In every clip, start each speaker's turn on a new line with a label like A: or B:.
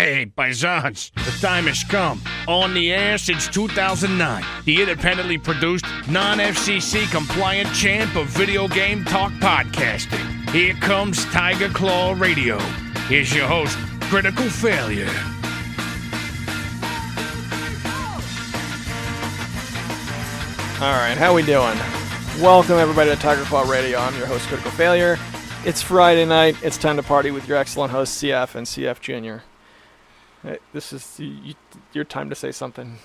A: Hey, paisans, the time has come. On the air since 2009, the independently produced, non-FCC compliant champ of video game talk podcasting. Here comes Tiger Claw Radio. Here's your host, Critical Failure.
B: All right, how we doing? Welcome everybody to Tiger Claw Radio. I'm your host, Critical Failure. It's Friday night. It's time to party with your excellent hosts, CF and CF Jr. Hey, this is your time to say something.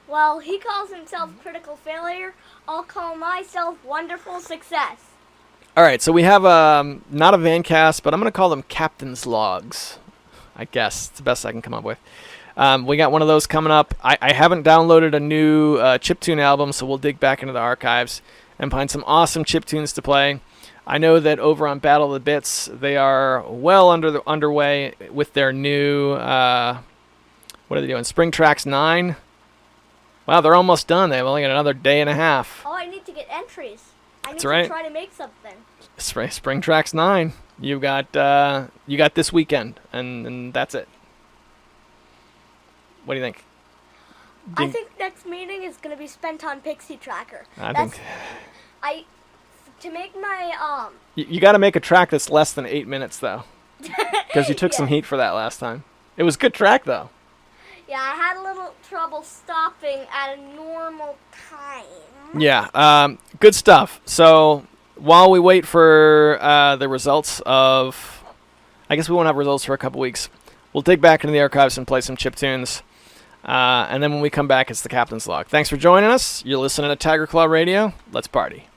C: Well, he calls himself Critical Failure. I'll call myself Wonderful Success.
B: All right, so we have not a van cast, but I'm going to call them Captain's Logs. I guess it's the best I can come up with. We got one of those coming up. I haven't downloaded a new chiptune album, so we'll dig back into the archives and find some awesome chiptunes to play. I know that over on Battle of the Bits, they are well underway with their new, what are they doing, Spring Tracks 9? Wow, they're almost done. They've only got another day and a half.
C: Oh, I need to get entries. I need
B: That's right.
C: to try to make something.
B: Spring Tracks 9. You got this weekend, and that's it. What do you think?
C: I think next meeting is going to be spent on Pixie Tracker. To make my,
B: You got to make a track that's less than 8 minutes, though. Because you took some heat for that last time. It was a good track, though.
C: Yeah, I had a little trouble stopping at a normal time.
B: Yeah, good stuff. So, while we wait for the results of... I guess we won't have results for a couple weeks. We'll dig back into the archives and play some chiptunes. And then when we come back, it's the Captain's Log. Thanks for joining us. You're listening to Tiger Claw Radio. Let's party.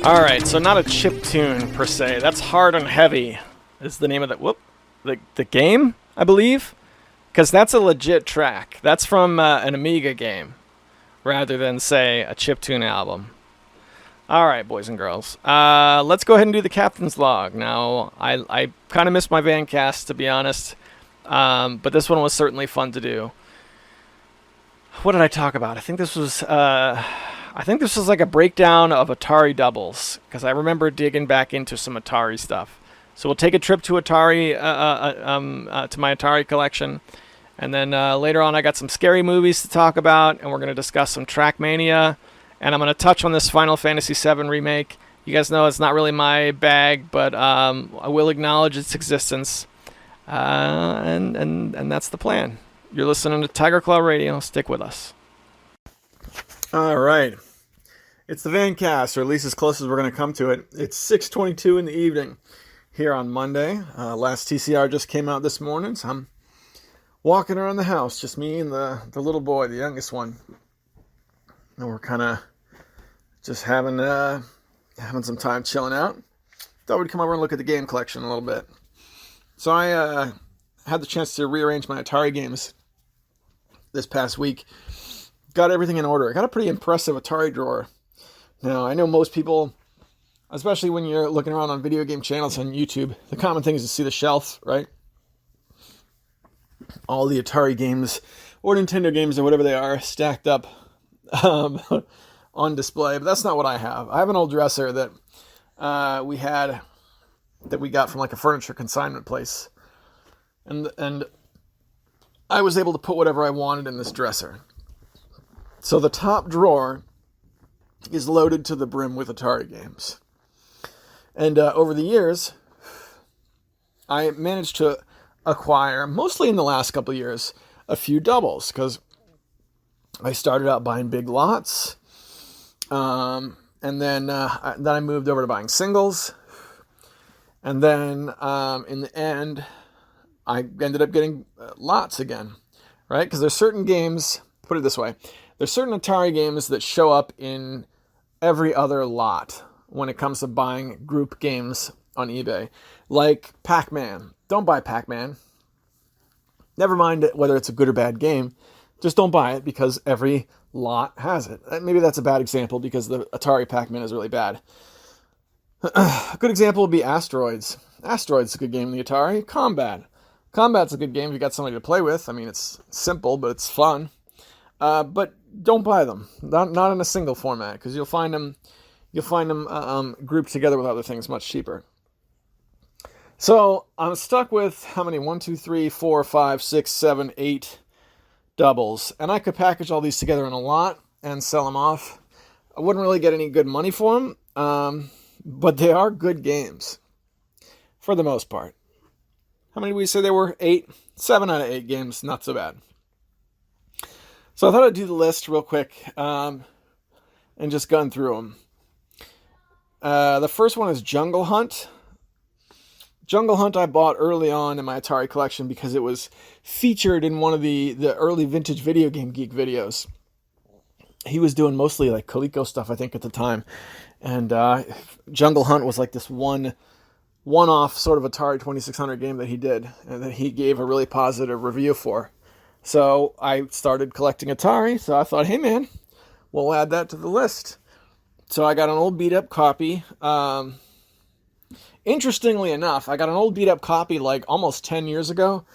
B: Alright, so not a chiptune per se. That's Hard and Heavy is the name of the game, I believe? Because that's a legit track. That's from an Amiga game, rather than, say, a chiptune album. Alright, boys and girls. Let's go ahead and do the Captain's Log. Now, I kind of missed my van cast, to be honest. But this one was certainly fun to do. What did I talk about? I think this was like a breakdown of Atari doubles, because I remember digging back into some Atari stuff. So we'll take a trip to Atari, to my Atari collection, and then later on I got some scary movies to talk about, and we're going to discuss some Trackmania, and I'm going to touch on this Final Fantasy VII Remake. You guys know it's not really my bag, but I will acknowledge its existence. And that's the plan. You're listening to Tiger Claw Radio. Stick with us. All right. It's the Vancast, or at least as close as we're going to come to it. It's 6:22 in the evening here on Monday. Last TCR just came out this morning, so I'm walking around the house, just me and the little boy, the youngest one. And we're kind of just having some time chilling out. Thought we'd come over and look at the game collection a little bit. So I had the chance to rearrange my Atari games this past week. Got everything in order. I got a pretty impressive Atari drawer. Now, I know most people, especially when you're looking around on video game channels on YouTube, the common thing is to see the shelf, right? All the Atari games or Nintendo games or whatever they are stacked up on display. But that's not what I have. I have an old dresser that we got from like a furniture consignment place. And I was able to put whatever I wanted in this dresser. So the top drawer is loaded to the brim with Atari games. And over the years, I managed to acquire, mostly in the last couple of years, a few doubles, because I started out buying big lots, and then I moved over to buying singles, and then in the end, I ended up getting lots again, right? Because there's certain games, put it this way, there's certain Atari games that show up in every other lot when it comes to buying group games on eBay. Like Pac-Man. Don't buy Pac-Man. Never mind whether it's a good or bad game. Just don't buy it because every lot has it. Maybe that's a bad example because the Atari Pac-Man is really bad. A good example would be Asteroids. Asteroids is a good game in the Atari. Combat. Combat's a good game if you got somebody to play with. I mean, it's simple, but it's fun. But don't buy them. Not in a single format, because you'll find them grouped together with other things much cheaper. So I'm stuck with how many? 1, 2, 3, 4, 5, 6, 7, 8 doubles, and I could package all these together in a lot and sell them off. I wouldn't really get any good money for them, but they are good games for the most part. How many did we say there were? 8. 7 out of 8 games, not so bad. So I thought I'd do the list real quick and just gun through them. The first one is Jungle Hunt. Jungle Hunt I bought early on in my Atari collection because it was featured in one of the early Vintage Video Game Geek videos. He was doing mostly like Coleco stuff, I think, at the time. And Jungle Hunt was like this one-off sort of Atari 2600 game that he did and that he gave a really positive review for. So I started collecting Atari, so I thought, hey man, we'll add that to the list. So I got an old beat-up copy. Interestingly enough, I got an old beat-up copy like almost 10 years ago,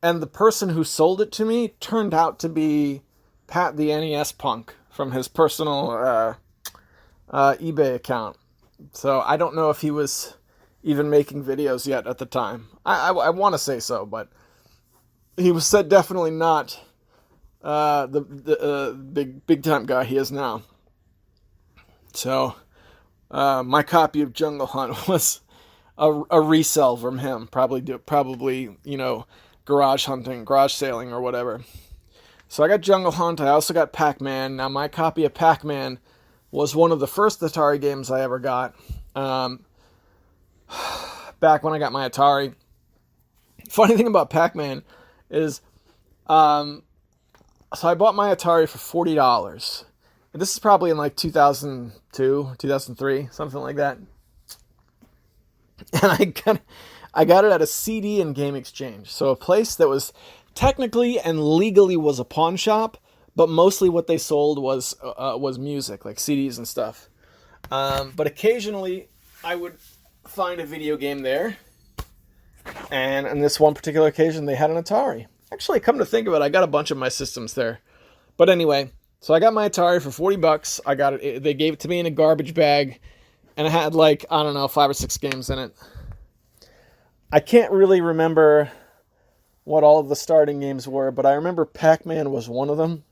B: and the person who sold it to me turned out to be Pat the NES Punk from his personal eBay account. So I don't know if he was even making videos yet at the time. I want to say so, but he was definitely not the big time guy he is now. So my copy of Jungle Hunt was a resell from him, probably garage hunting, garage sailing, or whatever. So I got Jungle Hunt. I also got Pac-Man. Now my copy of Pac-Man was one of the first Atari games I ever got. Back when I got my Atari. Funny thing about Pac-Man is, so I bought my Atari for $40. And this is probably in like 2002, 2003, something like that. And I got it at a CD and Game Exchange. So a place that was technically and legally was a pawn shop, but mostly what they sold was music, like CDs and stuff. But occasionally I would find a video game there. And on this one particular occasion, they had an Atari. Actually, come to think of it, I got a bunch of my systems there. But anyway, so I got my Atari for $40. I got it. They gave it to me in a garbage bag, and it had 5 or 6 games in it. I can't really remember what all of the starting games were, but I remember Pac-Man was one of them.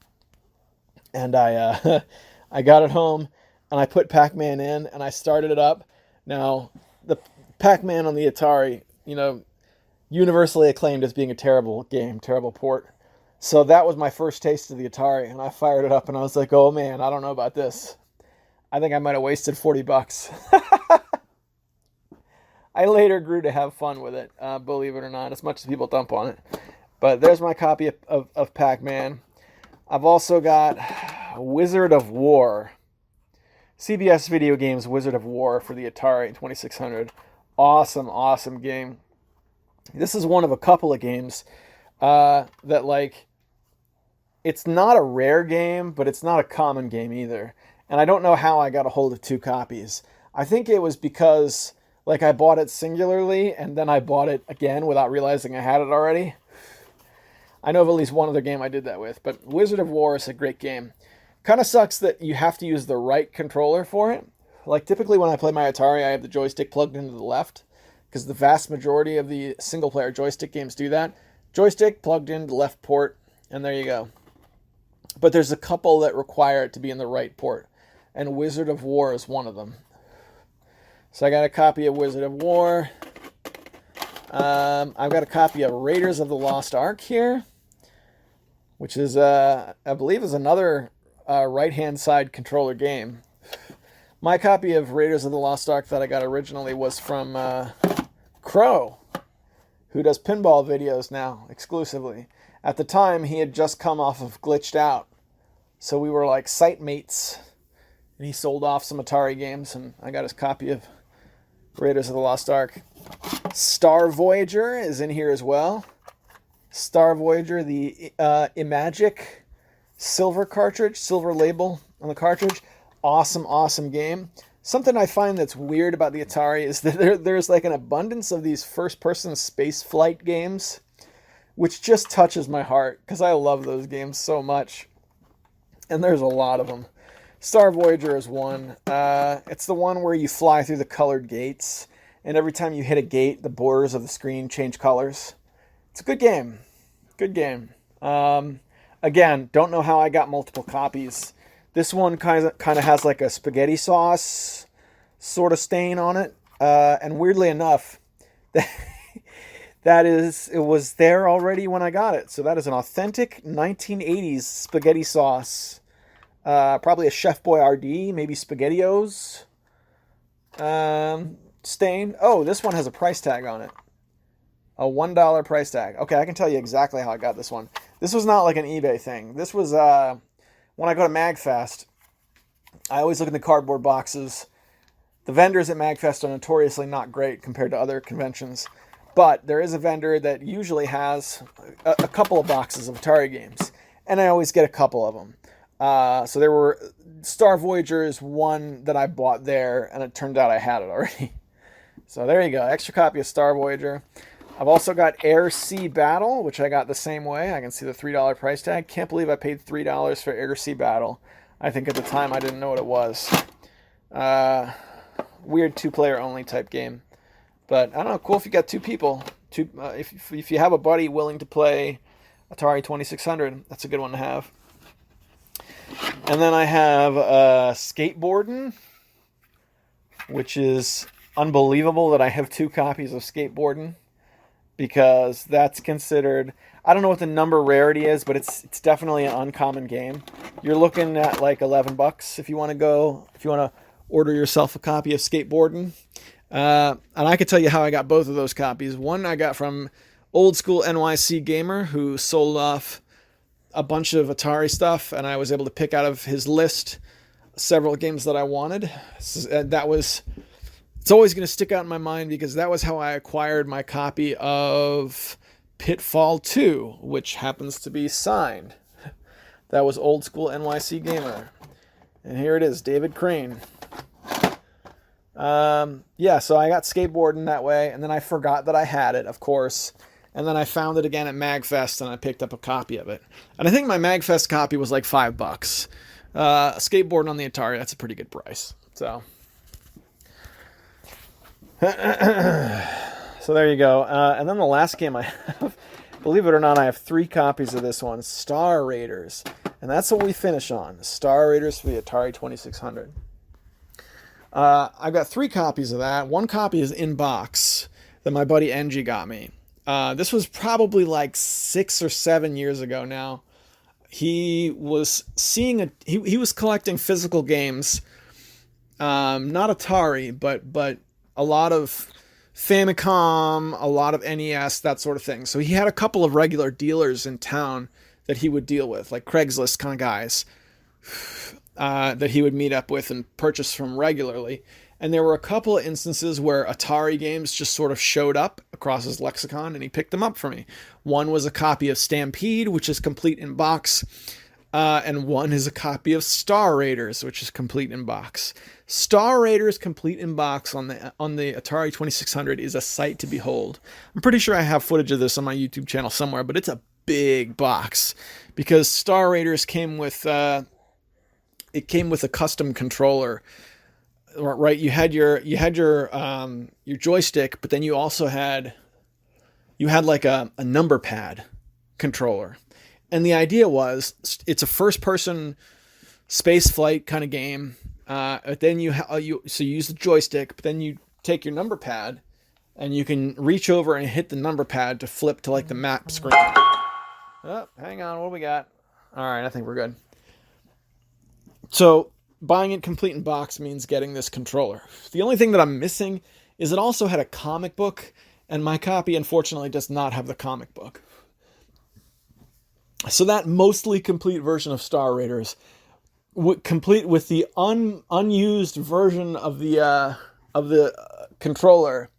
B: And I got it home, and I put Pac-Man in, and I started it up, Now, the Pac-Man on the Atari, universally acclaimed as being a terrible game, terrible port. So that was my first taste of the Atari, and I fired it up, and I was like, oh man, I don't know about this. I think I might have wasted $40. I later grew to have fun with it, believe it or not, as much as people dump on it. But there's my copy of Pac-Man. I've also got Wizard of War. CBS Video Games Wizard of War for the Atari 2600. Awesome, awesome game. This is one of a couple of games that, like, it's not a rare game, but it's not a common game either. And I don't know how I got a hold of 2 copies. I think it was because, like, I bought it singularly, and then I bought it again without realizing I had it already. I know of at least one other game I did that with, but Wizard of War is a great game. Kind of sucks that you have to use the right controller for it. Like, typically when I play my Atari, I have the joystick plugged into the left, because the vast majority of the single-player joystick games do that. Joystick plugged into the left port, and there you go. But there's a couple that require it to be in the right port, and Wizard of War is one of them. So I got a copy of Wizard of War. I've got a copy of Raiders of the Lost Ark here, which is, I believe, is another right-hand side controller game. My copy of Raiders of the Lost Ark that I got originally was from Crow, who does pinball videos now exclusively. At the time, he had just come off of Glitched Out, so we were like site mates, and he sold off some Atari games, and I got his copy of Raiders of the Lost Ark. Star Voyager is in here as well. Star Voyager, the Imagic silver cartridge, silver label on the cartridge. Awesome, awesome game. Something I find that's weird about the Atari is that there's like an abundance of these first-person space flight games, which just touches my heart because I love those games so much. And there's a lot of them. Star Voyager is one. It's the one where you fly through the colored gates, and every time you hit a gate, the borders of the screen change colors. It's a good game. Good game. Again, don't know how I got multiple copies. This one kind of has like a spaghetti sauce sort of stain on it. And weirdly enough, it was there already when I got it. So that is an authentic 1980s spaghetti sauce. Probably a Chef Boyardee, maybe SpaghettiOs stain. Oh, this one has a price tag on it. A $1 price tag. Okay, I can tell you exactly how I got this one. This was not like an eBay thing. This was when I go to MagFest, I always look in the cardboard boxes. The vendors at MagFest are notoriously not great compared to other conventions. But there is a vendor that usually has a couple of boxes of Atari games. And I always get a couple of them. So there were... Star Voyager is one that I bought there, and it turned out I had it already. So there you go. Extra copy of Star Voyager. I've also got Air Sea Battle, which I got the same way. I can see the $3 price tag. Can't believe I paid $3 for Air Sea Battle. I think at the time I didn't know what it was. Weird 2-player only type game. But I don't know, cool if you got 2 people. If you have a buddy willing to play Atari 2600, that's a good one to have. And then I have Skateboarding, which is unbelievable that I have 2 copies of Skateboarding, because that's considered, I don't know what the number rarity is, but it's definitely an uncommon game. You're looking at like $11 if you want to order yourself a copy of Skateboarding. And I can tell you how I got both of those copies. One I got from old school NYC Gamer, who sold off a bunch of Atari stuff, and I was able to pick out of his list several games that I wanted. It's always going to stick out in my mind because that was how I acquired my copy of Pitfall 2, which happens to be signed. That was old school NYC Gamer. And here it is, David Crane. So I got Skateboarding that way, and then I forgot that I had it, of course. And then I found it again at MagFest, and I picked up a copy of it. And I think my MagFest copy was like $5. Skateboarding on the Atari, that's a pretty good price. So there you go. And then the last game I have, believe it or not, I have 3 copies of this one, Star Raiders. And that's what we finish on, Star Raiders for the Atari 2600.
D: I've got 3 copies of that. 1 copy is in box that my buddy NG got me. This was probably like 6 or 7 years ago now. He was he was collecting physical games, not Atari, but a lot of Famicom, a lot of NES, that sort of thing. So he had a couple of regular dealers in town that he would deal with, like Craigslist kind of guys, that he would meet up with and purchase from regularly. And there were a couple of instances where Atari games just sort of showed up across his lexicon, and he picked them up for me. One was a copy of Stampede, which is complete in box, and one is a copy of Star Raiders, which is complete in box. Star Raiders complete in box on the Atari 2600 is a sight to behold. I'm pretty sure I have footage of this on my YouTube channel somewhere, but it's a big box because Star Raiders came with a custom controller. Right, you had your joystick, but then you also had like a number pad controller, and the idea was it's a first-person space flight kind of game. Then you use the joystick, but then you take your number pad, and you can reach over and hit the number pad to flip to like the map screen. Oh, hang on, what do we got? All right, I think we're good. So buying it complete in box means getting this controller. The only thing that I'm missing is it also had a comic book, and my copy, unfortunately, does not have the comic book. So that mostly complete version of Star Raiders, complete with the unused version of the controller,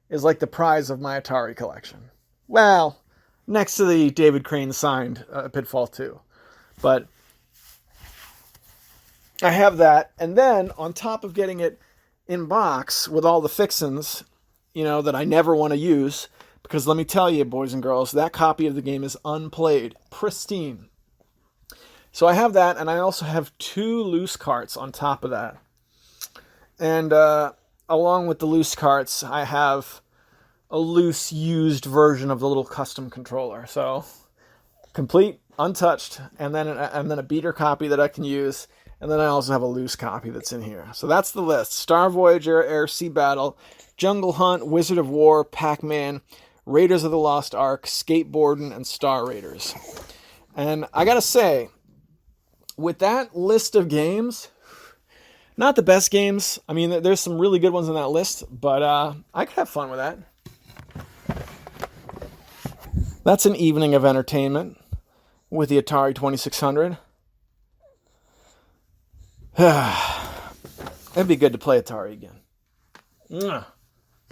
D: is like the prize of my Atari collection. Well, next to the David Crane signed Pitfall 2. But I have that, and then on top of getting it in box with all the fixins, that I never want to use, because let me tell you, boys and girls, that copy of the game is unplayed, pristine. So I have that, and I also have 2 loose carts on top of that. And along with the loose carts, I have a loose used version of the little custom controller. So complete, untouched, and then a beater copy that I can use. And then I also have a loose copy that's in here. So that's the list. Star Voyager, Air Sea Battle, Jungle Hunt, Wizard of War, Pac-Man, Raiders of the Lost Ark, Skateboarding, and Star Raiders. And I gotta say, with that list of games, not the best games. I mean, there's some really good ones on that list, but I could have fun with that. That's an evening of entertainment with the Atari 2600. It'd be good to play Atari again.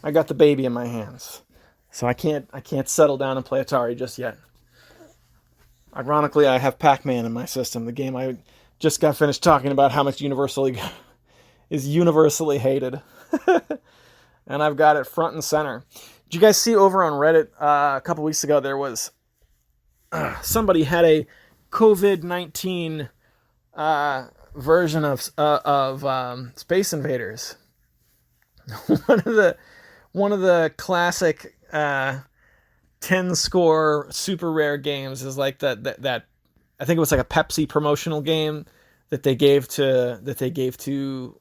D: I got the baby in my hands, so I can't settle down and play Atari just yet. Ironically, I have Pac-Man in my system, the game I just got finished talking about how much is universally hated. And I've got it front and center. Did you guys see over on Reddit a couple weeks ago, there was somebody had a COVID-19 version of Space Invaders. one of the classic 10 score super rare games is like that I think it was like a Pepsi promotional game that they gave to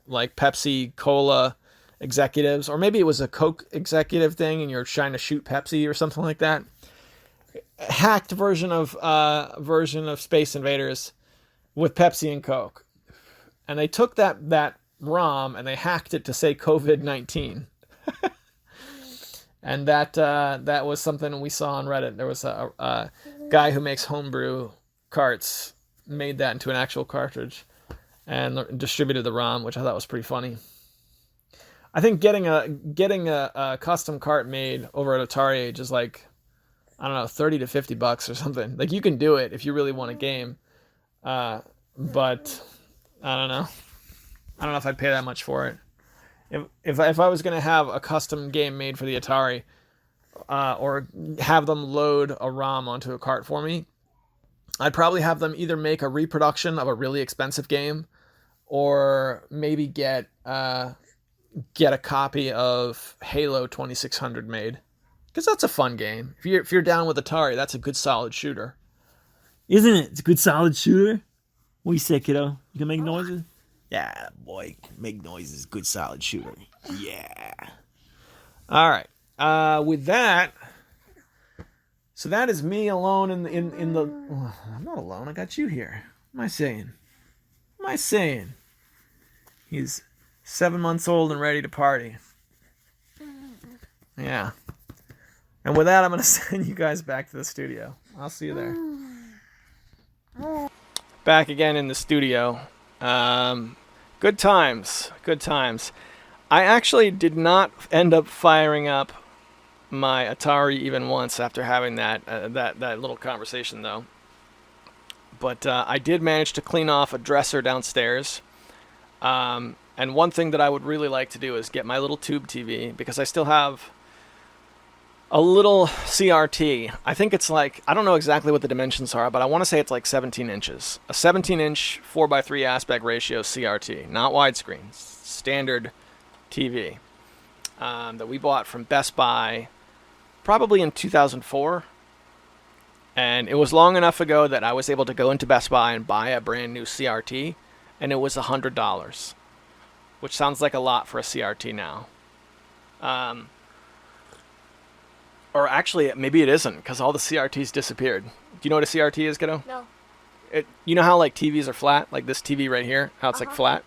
D: like Pepsi Cola executives, or maybe it was a Coke executive thing and you're trying to shoot Pepsi or something like that. Hacked version of Space Invaders with Pepsi and Coke. And they took that ROM and they hacked it to say COVID-19. And that was something we saw on Reddit. There was a guy who makes homebrew carts, made that into an actual cartridge and distributed the ROM, which I thought was pretty funny. I think getting a custom cart made over at Atari Age is like, I don't know, $30 to $50 or something. Like, you can do it if you really want a game. But I don't know. I don't know if I'd pay that much for it. If I was going to have a custom game made for the Atari, or have them load a ROM onto a cart for me, I'd probably have them either make a reproduction of a really expensive game, or maybe get a copy of Halo 2600 made, because that's a fun game. If you're down with Atari, that's a good solid shooter, isn't it? It's a good solid shooter. What do you say, kiddo? You can make noises. Yeah, boy, make noises. Good, solid shooter. Yeah. All right. With that, so that is me alone in the. Oh, I'm not alone. I got you here. What am I saying? What am I saying? He's 7 months old and ready to party. Yeah. And with that, I'm going to send you guys back to the studio. I'll see you there.
B: Back again in the studio. Good times. Good times. I actually did not end up firing up my Atari even once after having that little conversation, though. But I did manage to clean off a dresser downstairs. And one thing that I would really like to do is get my little tube TV, because I still have a little CRT. I think it's like, I don't know exactly what the dimensions are, but I want to say it's like 17 inches. A 17-inch 4:3 aspect ratio CRT, not widescreen, standard TV, that we bought from Best Buy probably in 2004. And it was long enough ago that I was able to go into Best Buy and buy a brand new CRT, and it was $100, which sounds like a lot for a CRT now. Or actually, maybe it isn't, because all the CRTs disappeared. Do you know what a CRT is, kiddo?
C: No.
B: You know how like TVs are flat, like this TV right here, how it's like flat?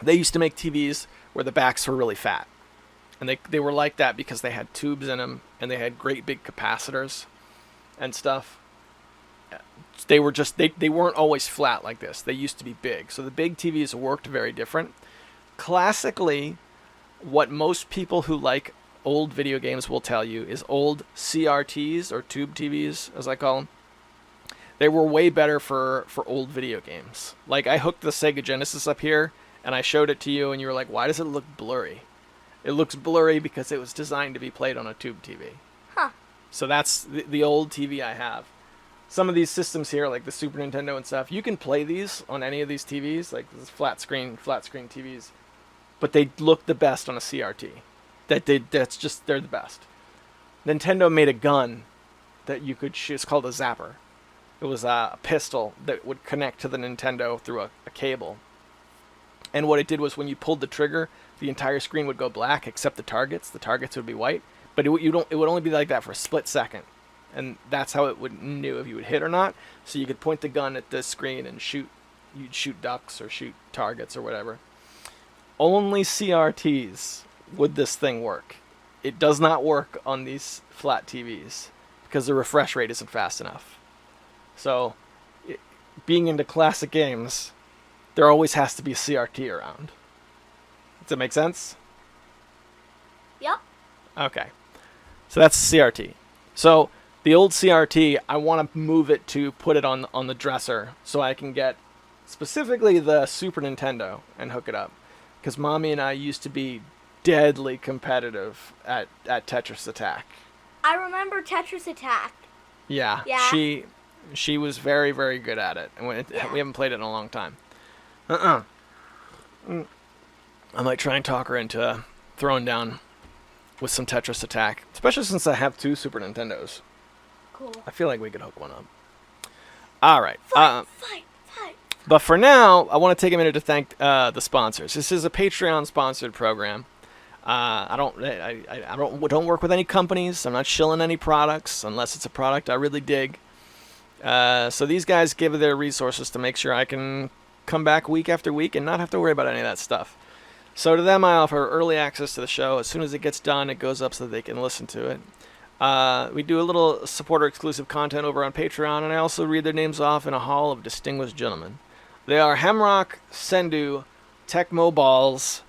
B: They used to make TVs where the backs were really fat. And they were like that because they had tubes in them, and they had great big capacitors and stuff. They were just, they weren't always flat like this. They used to be big. So the big TVs worked very different. Classically, what most people who like old video games will tell you is old CRTs, or tube TVs as I call them, they were way better for old video games. Like, I hooked the Sega Genesis up here and I showed it to you and you were like, why does it look blurry? It looks blurry because it was designed to be played on a tube TV.
C: Huh.
B: So that's the old TV I have. Some of these systems here, like the Super Nintendo and stuff, you can play these on any of these TVs, like this flat screen TVs, but they look the best on a CRT. They're the best. Nintendo made a gun that you could shoot. It's called a zapper. It was a pistol that would connect to the Nintendo through a cable. And what it did was when you pulled the trigger, the entire screen would go black except the targets. The targets would be white. But it would only be like that for a split second. And that's how it would knew if you would hit or not. So you could point the gun at the screen and shoot. You'd shoot ducks or shoot targets or whatever. Only CRTs would this thing work. It does not work on these flat TVs because the refresh rate isn't fast enough. So, being into classic games, there always has to be a CRT around. Does that make sense?
C: Yep.
B: Okay. So that's CRT. So the old CRT, I want to move it to put it on the dresser so I can get specifically the Super Nintendo and hook it up. Because Mommy and I used to be deadly competitive at Tetris Attack.
C: I remember Tetris Attack.
B: Yeah. She was very, very good at it. And we haven't played it in a long time. I might try and talk her into throwing down with some Tetris Attack. Especially since I have 2 Super Nintendos.
C: Cool.
B: I feel like we could hook one up. Alright.
C: Fight.
B: But for now, I want to take a minute to thank the sponsors. This is a Patreon-sponsored program. I don't work with any companies. I'm not shilling any products unless it's a product I really dig. So these guys give their resources to make sure I can come back week after week and not have to worry about any of that stuff. So to them, I offer early access to the show. As soon as it gets done, it goes up so that they can listen to it. We do a little supporter-exclusive content over on Patreon, and I also read their names off in a hall of distinguished gentlemen. They are Hemrock, Sendu, Tecmo Balls,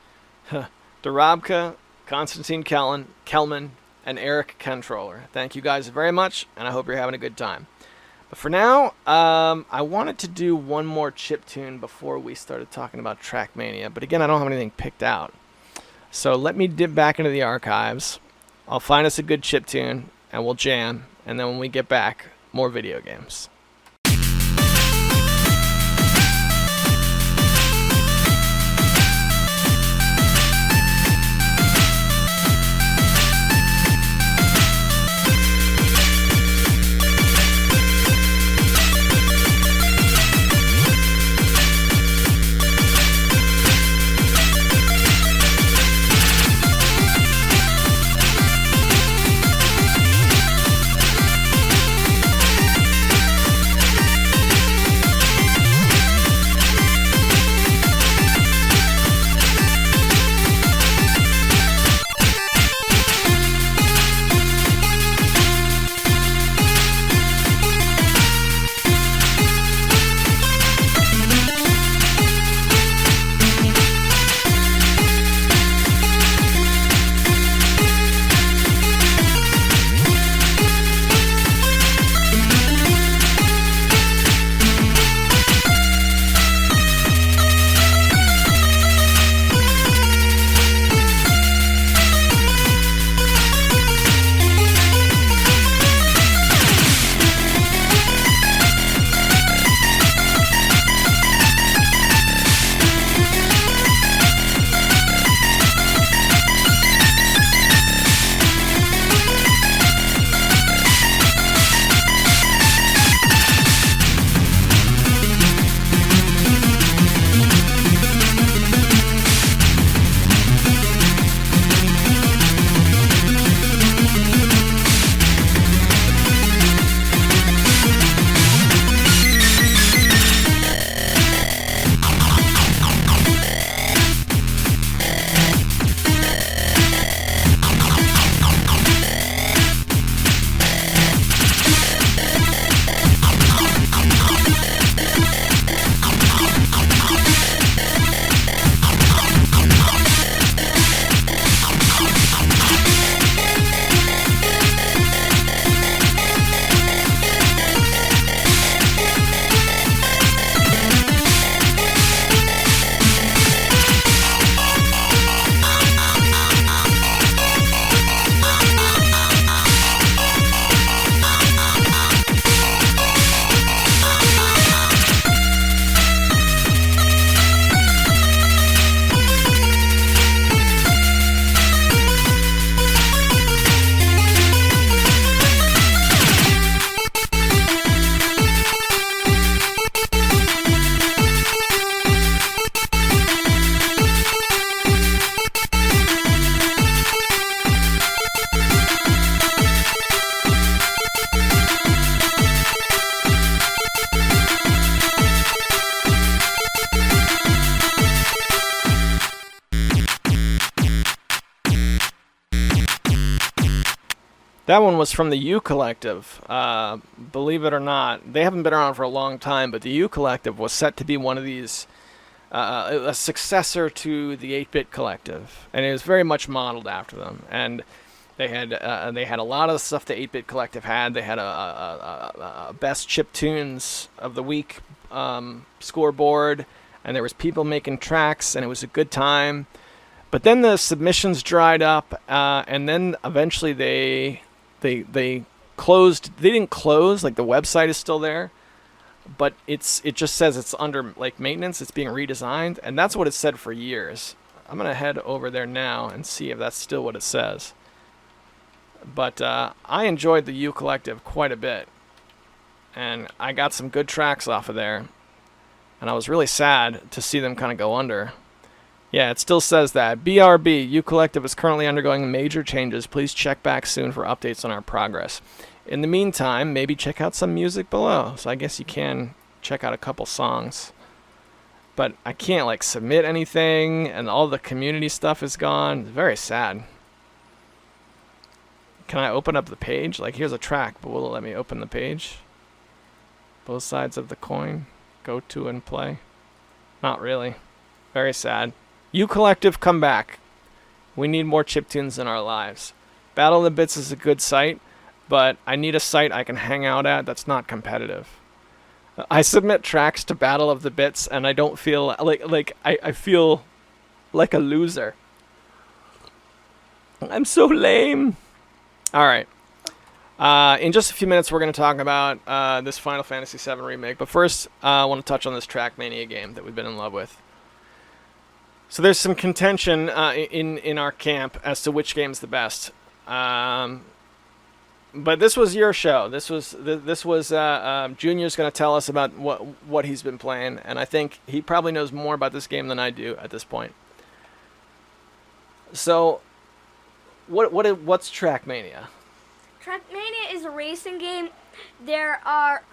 B: Darabka, Konstantin Kelman, and Eric Controller. Thank you guys very much, and I hope you're having a good time. But for now, I wanted to do one more chip tune before we started talking about Trackmania. But again, I don't have anything picked out. So let me dip back into the archives. I'll find us a good chip tune, and we'll jam. And then when we get back, more video games. That one was from the U Collective. Believe it or not, they haven't been around for a long time, but the U Collective was set to be one of these, a successor to the 8-Bit Collective, and it was very much modeled after them. And they had a lot of the stuff the 8-Bit Collective had. They had a best chip tunes of the week scoreboard, and there was people making tracks, and it was a good time. But then the submissions dried up, and then eventually they closed. They didn't close. Like, the website is still there, but it just says it's under like maintenance. It's being redesigned, and that's what it said for years. I'm gonna head over there now and see if that's still what it says. But I enjoyed the U Collective quite a bit, and I got some good tracks off of there, and I was really sad to see them kind of go under. Yeah, it still says that. BRB, U Collective is currently undergoing major changes. Please check back soon for updates on our progress. In the meantime, maybe check out some music below. So I guess you can check out a couple songs. But I can't, like, submit anything, and all the community stuff is gone. It's very sad. Can I open up the page? Like, here's a track, but will it let me open the page? Both sides of the coin. Go to and play. Not really. Very sad. U Collective, come back. We need more chiptunes in our lives. Battle of the Bits is a good site, but I need a site I can hang out at that's not competitive. I submit tracks to Battle of the Bits, and I don't feel I feel like a loser. I'm so lame. All right. In just a few minutes, we're going to talk about this Final Fantasy VII Remake. But first, I want to touch on this Trackmania game that we've been in love with. So there's some contention in our camp as to which game's the best. But this was your show. This was Junior's going to tell us about what he's been playing, and I think he probably knows more about this game than I do at this point. So, what's Trackmania?
C: Trackmania is a racing game. There are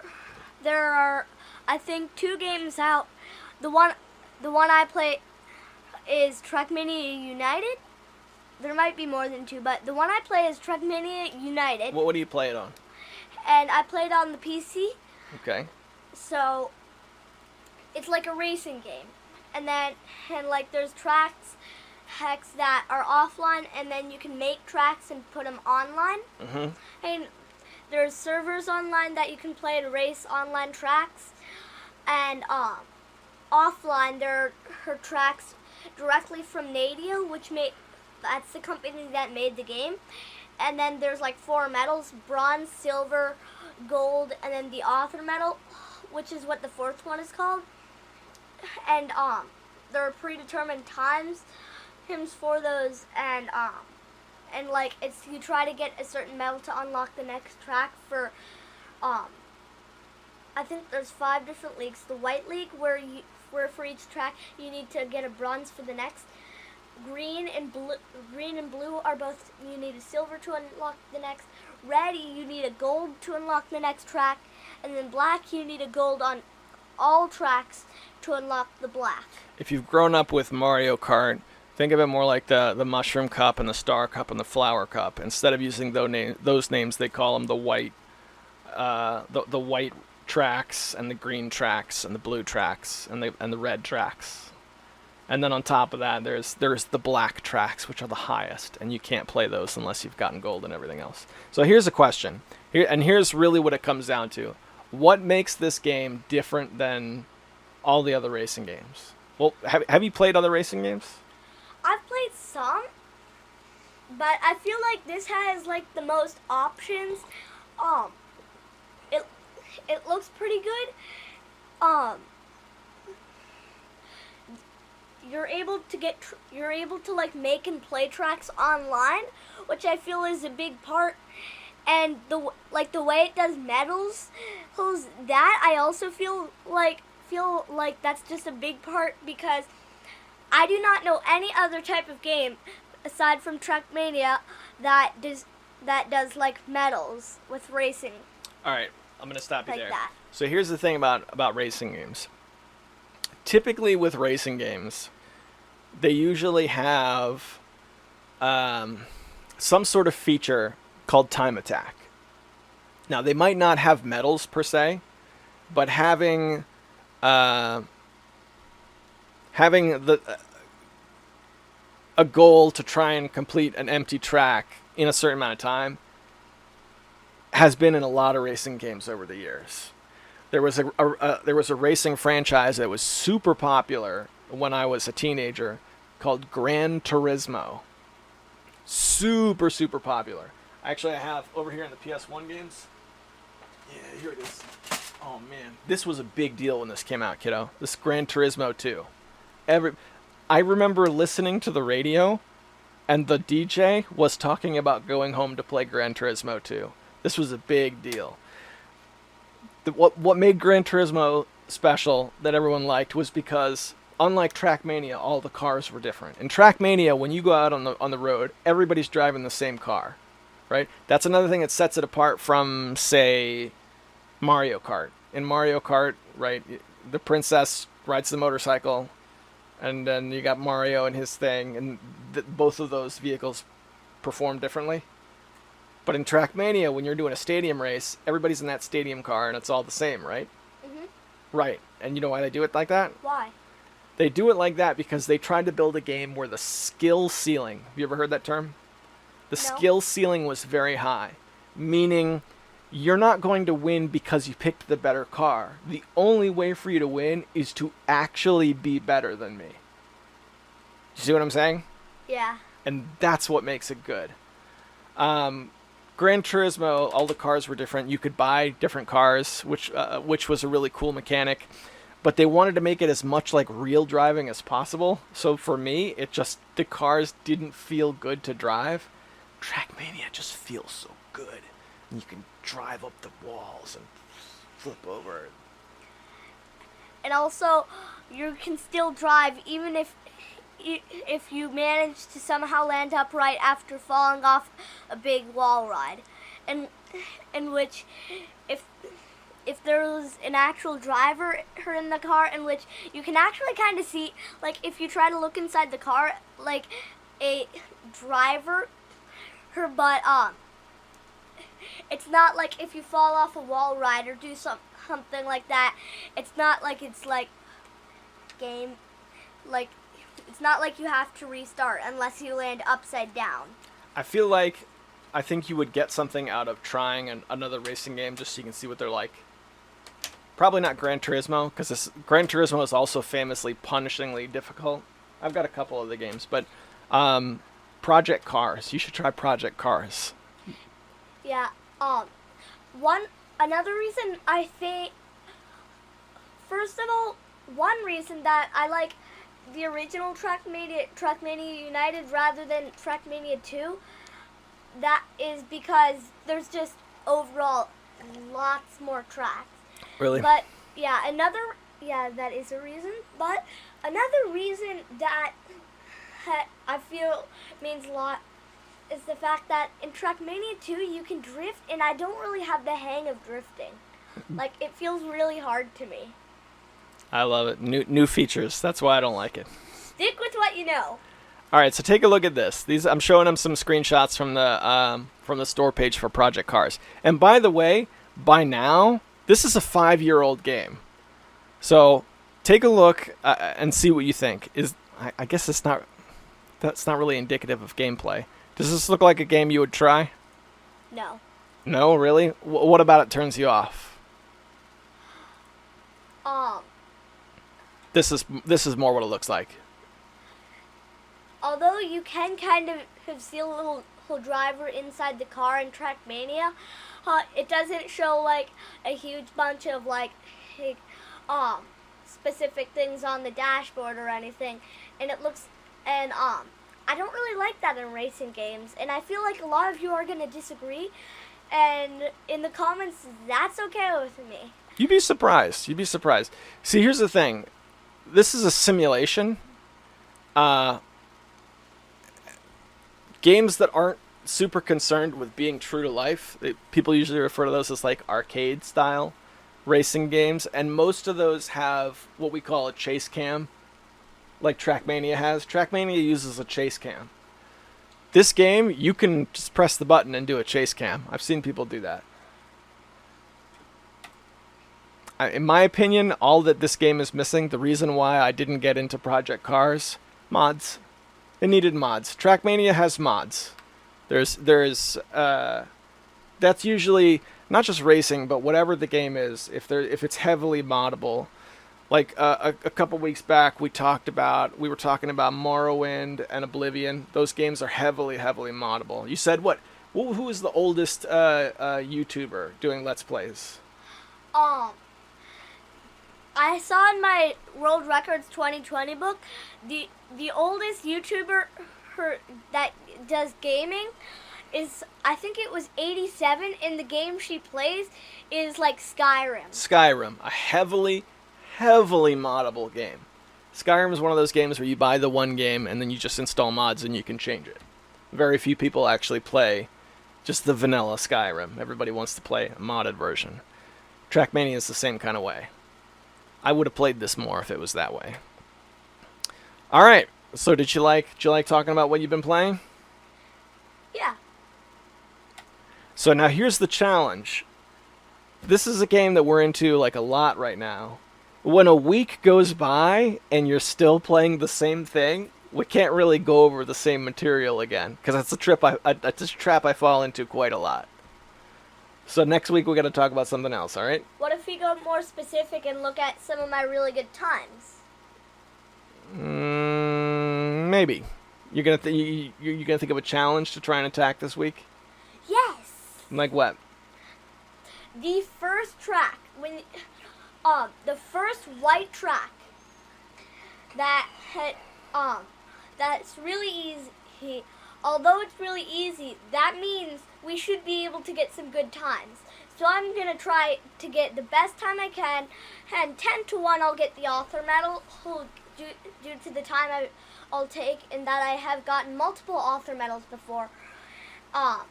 C: I think 2 games out. The one I play is Trackmania United. There might be more than 2, but the one I play is Trackmania United.
B: What do you play it on?
C: And I play it on the PC.
B: Okay.
C: So it's like a racing game. And like there's tracks that are offline, and then you can make tracks and put them online.
B: Mm-hmm.
C: And there's servers online that you can play to race online tracks. And offline there are tracks directly from Nadia, that's the company that made the game. And then there's like 4 medals: bronze, silver, gold, and then the author medal, which is what the 4th one is called. And there are predetermined times for those, and like it's you try to get a certain medal to unlock the next track for I think there's 5 different leagues. The White League, where for each track you need to get a bronze for the next. Green and blue are both, you need a silver to unlock the next. Red, you need a gold to unlock the next track. And then black, you need a gold on all tracks to unlock the black.
B: If you've grown up with Mario Kart, think of it more like the Mushroom Cup and the Star Cup and the Flower Cup. Instead of using those names, they call them the white tracks and the green tracks and the blue tracks and the red tracks. And then on top of that, there's the black tracks, which are the highest, and you can't play those unless you've gotten gold and everything else. So here's a question, here's really what it comes down to: what makes this game different than all the other racing games? Well, have you played other racing games?
C: I've played some, but I feel like this has like the most options. It looks pretty good. You're able to like make and play tracks online, which I feel is a big part. And the way it does medals, that I also feel like that's just a big part, because I do not know any other type of game aside from Trackmania that does like medals with racing.
B: All right, I'm gonna stop you
C: like
B: there.
C: That.
B: So here's the thing about racing games. Typically with racing games, they usually have some sort of feature called Time Attack. Now, they might not have medals per se, but having a goal to try and complete an empty track in a certain amount of time has been in a lot of racing games over the years. There was a racing franchise that was super popular when I was a teenager called Gran Turismo. Super, super popular. Actually, I have over here in the PS1 games. Yeah, here it is. Oh, man. This was a big deal when this came out, kiddo. This Gran Turismo 2. I remember listening to the radio, and the DJ was talking about going home to play Gran Turismo 2. This was a big deal. What made Gran Turismo special that everyone liked was because, unlike Trackmania, all the cars were different. In Trackmania, when you go out on the road, everybody's driving the same car, right? That's another thing that sets it apart from, say, Mario Kart. In Mario Kart, right, the princess rides the motorcycle, and then you got Mario and his thing, and both of those vehicles perform differently. But in Trackmania, when you're doing a stadium race, everybody's in that stadium car, and it's all the same, right?
C: Mhm.
B: Right. And you know why they do it like that?
C: Why?
B: They do it like that because they tried to build a game where the skill ceiling, have you ever heard that term? The
C: No.
B: skill ceiling was very high, meaning you're not going to win because you picked the better car. The only way for you to win is to actually be better than me. You see what I'm saying?
C: Yeah.
B: And that's what makes it good. Gran Turismo, all the cars were different. You could buy different cars, which was a really cool mechanic. But they wanted to make it as much like real driving as possible. So for me, the cars didn't feel good to drive. Trackmania just feels so good. And you can drive up the walls and flip over.
C: And also, you can still drive even if you manage to somehow land upright after falling off a big wall ride, and in which if there was an actual driver in the car, in which you can actually kind of see, like if you try to look inside the car, like a driver, but it's not like if you fall off a wall ride or do something like that. It's not like it's like game, like it's not like you have to restart unless you land upside down.
B: I think you would get something out of trying another racing game just so you can see what they're like. Probably not Gran Turismo, because Gran Turismo is also famously punishingly difficult. I've got a couple of the games, but Project Cars. You should try Project Cars.
C: Yeah. Another reason I think, first of all, one reason that I like the original Trackmania United rather than Trackmania 2, that is because there's just overall lots more tracks.
B: Really?
C: But that is a reason. But another reason that I feel means a lot is the fact that in Trackmania 2 you can drift, and I don't really have the hang of drifting. Like, it feels really hard to me.
B: I love it. New features. That's why I don't like it.
C: Stick with what you know.
B: All right, so take a look at this. I'm showing them some screenshots from the store page for Project Cars. And by the way, by now, this is a 5-year-old game. So take a look and see what you think. I guess that's not really indicative of gameplay. Does this look like a game you would try?
C: No.
B: No, really? What about it turns you off? This is more what it looks like.
C: Although you can kind of see a little driver inside the car in Trackmania, it doesn't show like a huge bunch of like specific things on the dashboard or anything, and I don't really like that in racing games, and I feel like a lot of you are gonna disagree, and in the comments that's okay with me.
B: You'd be surprised. See, here's the thing. This is a simulation. Games that aren't super concerned with being true to life, people usually refer to those as like arcade style racing games, and most of those have what we call a chase cam, like Trackmania has. Trackmania uses a chase cam. This game, you can just press the button and do a chase cam. I've seen people do that. In my opinion, all that this game is missing, the reason why I didn't get into Project Cars, mods. It needed mods. Trackmania has mods. There's that's usually not just racing, but whatever the game is. If it's heavily moddable, like a couple weeks back, we were talking about Morrowind and Oblivion. Those games are heavily moddable. You said what? Who is the oldest YouTuber doing Let's Plays?
C: I saw in my World Records 2020 book, the oldest YouTuber that does gaming is, I think it was 87, and the game she plays is like Skyrim.
B: Skyrim, a heavily moddable game. Skyrim is one of those games where you buy the one game and then you just install mods and you can change it. Very few people actually play just the vanilla Skyrim. Everybody wants to play a modded version. Trackmania is the same kind of way. I would have played this more if it was that way. All right. So did you like talking about what you've been playing?
C: Yeah.
B: So now here's the challenge. This is a game that we're into like a lot right now. When a week goes by and you're still playing the same thing, we can't really go over the same material again because it's a trap I fall into quite a lot. So next week we're going to talk about something else, all right?
C: What if we go more specific and look at some of my really good times?
B: Maybe. You're gonna think of a challenge to try and attack this week?
C: Yes.
B: Like what?
C: The first track, the first white track that had, that's really easy. Although it's really easy, that means we should be able to get some good times. So I'm going to try to get the best time I can, and 10-1 I'll get the author medal due to the time I'll take, and that I have gotten multiple author medals before. And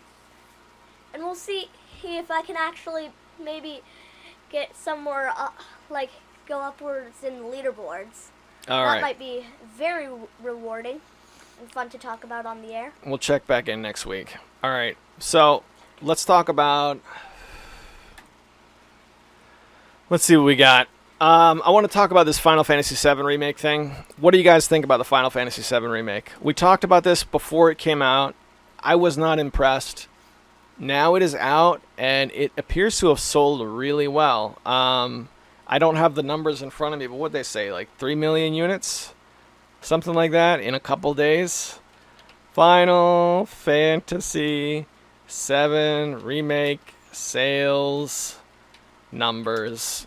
C: we'll see if I can actually maybe get somewhere, go upwards in the leaderboards.
B: All right.
C: That might be very rewarding and fun to talk about on the air.
B: We'll check back in next week. All right. So let's talk about. Let's see what we got. I want to talk about this Final Fantasy VII Remake thing. What do you guys think about the Final Fantasy VII Remake? We talked about this before it came out. I was not impressed. Now it is out, and it appears to have sold really well. I don't have the numbers in front of me, but what'd they say? Like 3 million units? Something like that in a couple days. Final Fantasy VII Remake sales numbers.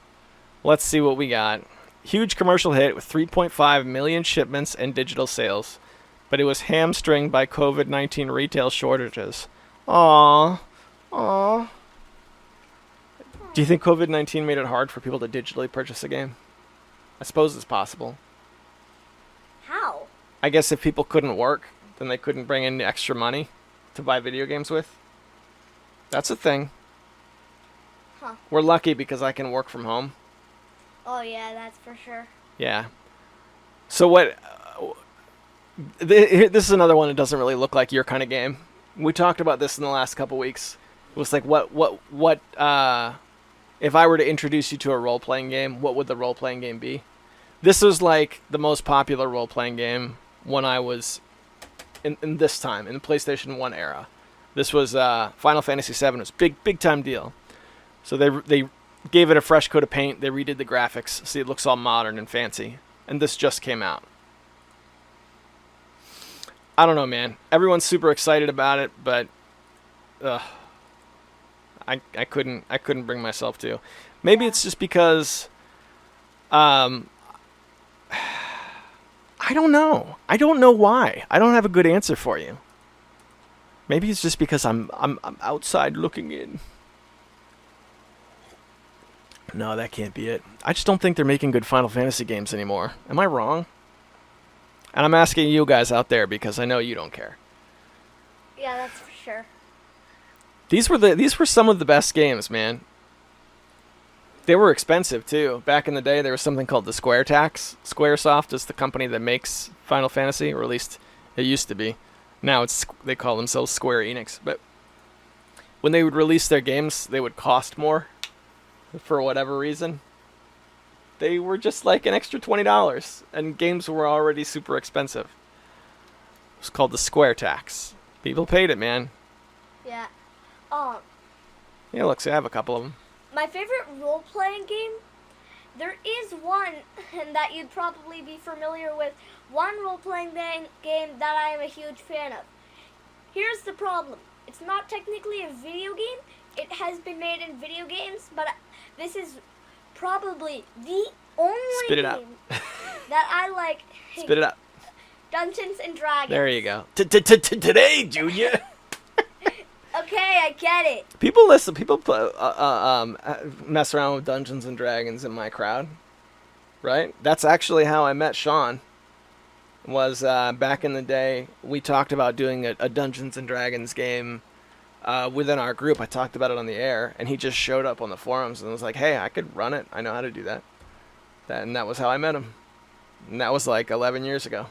B: Let's see what we got. Huge commercial hit with 3.5 million shipments and digital sales, but it was hamstringed by COVID-19 retail shortages. Aww. Do you think COVID-19 made it hard for people to digitally purchase a game? I suppose it's possible.
C: How?
B: I guess if people couldn't work, then they couldn't bring in extra money to buy video games with. That's a thing.
C: Huh.
B: We're lucky because I can work from home.
C: Oh yeah, that's for sure.
B: Yeah. So what... this is another one that doesn't really look like your kind of game. We talked about this in the last couple weeks. It was like, what if I were to introduce you to a role-playing game, what would the role-playing game be? This was like the most popular role-playing game when I was in this time, in the PlayStation 1 era. This was Final Fantasy VII. It was big time deal. So they gave it a fresh coat of paint. They redid the graphics. See, it looks all modern and fancy. And this just came out. I don't know, man. Everyone's super excited about it, but I couldn't bring myself to. Maybe it's just because I don't know. I don't know why. I don't have a good answer for you. Maybe it's just because I'm outside looking in. No, that can't be it. I just don't think they're making good Final Fantasy games anymore. Am I wrong? And I'm asking you guys out there because I know you don't care.
C: Yeah, that's for sure.
B: These were some of the best games, man. They were expensive too. Back in the day, there was something called the Square tax. Squaresoft is the company that makes Final Fantasy, or at least it used to be. Now they call themselves Square Enix. But when they would release their games, they would cost more for whatever reason. They were just like an extra $20, and games were already super expensive. It was called the Square tax. People paid it, man.
C: Yeah.
B: Yeah, look, see, I have a couple of them.
C: My favorite role-playing game, there is one that you'd probably be familiar with. One role-playing game that I am a huge fan of. Here's the problem. It's not technically a video game. It has been made in video games, but this is probably the only
B: Spit it out.
C: game that I like.
B: Spit it out.
C: Dungeons and Dragons.
B: There you go. Today, Junior.
C: Okay, I get it.
B: People listen. People mess around with Dungeons and Dragons in my crowd, right? That's actually how I met Sean. Was back in the day, we talked about doing a Dungeons and Dragons game within our group. I talked about it on the air, and he just showed up on the forums and was like, "Hey, I could run it. I know how to do that." And that was how I met him. And that was like 11 years ago.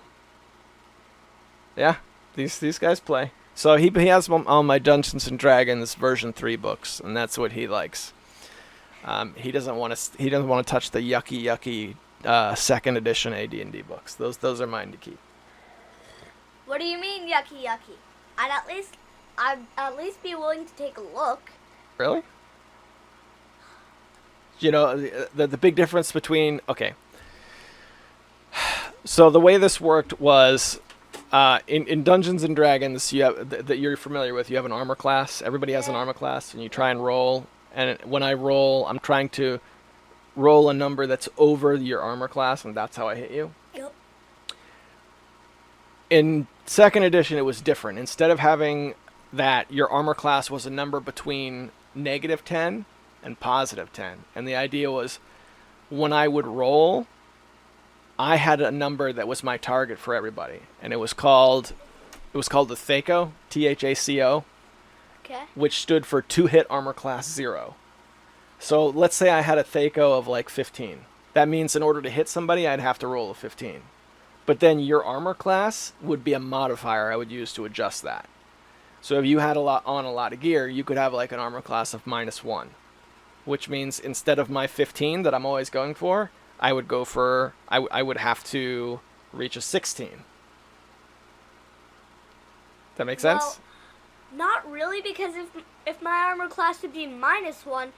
B: Yeah, these guys play. So he has all my Dungeons and Dragons version 3 books, and that's what he likes. He doesn't want to touch the yucky second edition AD&D books. Those are mine to keep.
C: What do you mean yucky? I'd at least be willing to take a look.
B: Really? You know, the big difference between... Okay. So the way this worked was... in Dungeons and Dragons, that you're familiar with, you have an armor class. Everybody has an armor class, and you try and roll. And when I roll, I'm trying to roll a number that's over your armor class, and that's how I hit you.
C: Yep.
B: In second edition, it was different. Instead of having that, your armor class was a number between -10 and +10. And the idea was, when I would roll, I had a number that was my target for everybody, and it was called the THACO, THACO,
C: Okay.
B: which stood for 2-hit armor class 0. So let's say I had a THACO of like 15. That means in order to hit somebody, I'd have to roll a 15. But then your armor class would be a modifier I would use to adjust that. So if you had a lot of gear, you could have like an armor class of -1, which means instead of my 15 that I'm always going for, I would go for, I would have to reach a 16. That make sense?
C: Well, not really, because if my armor class would be -1,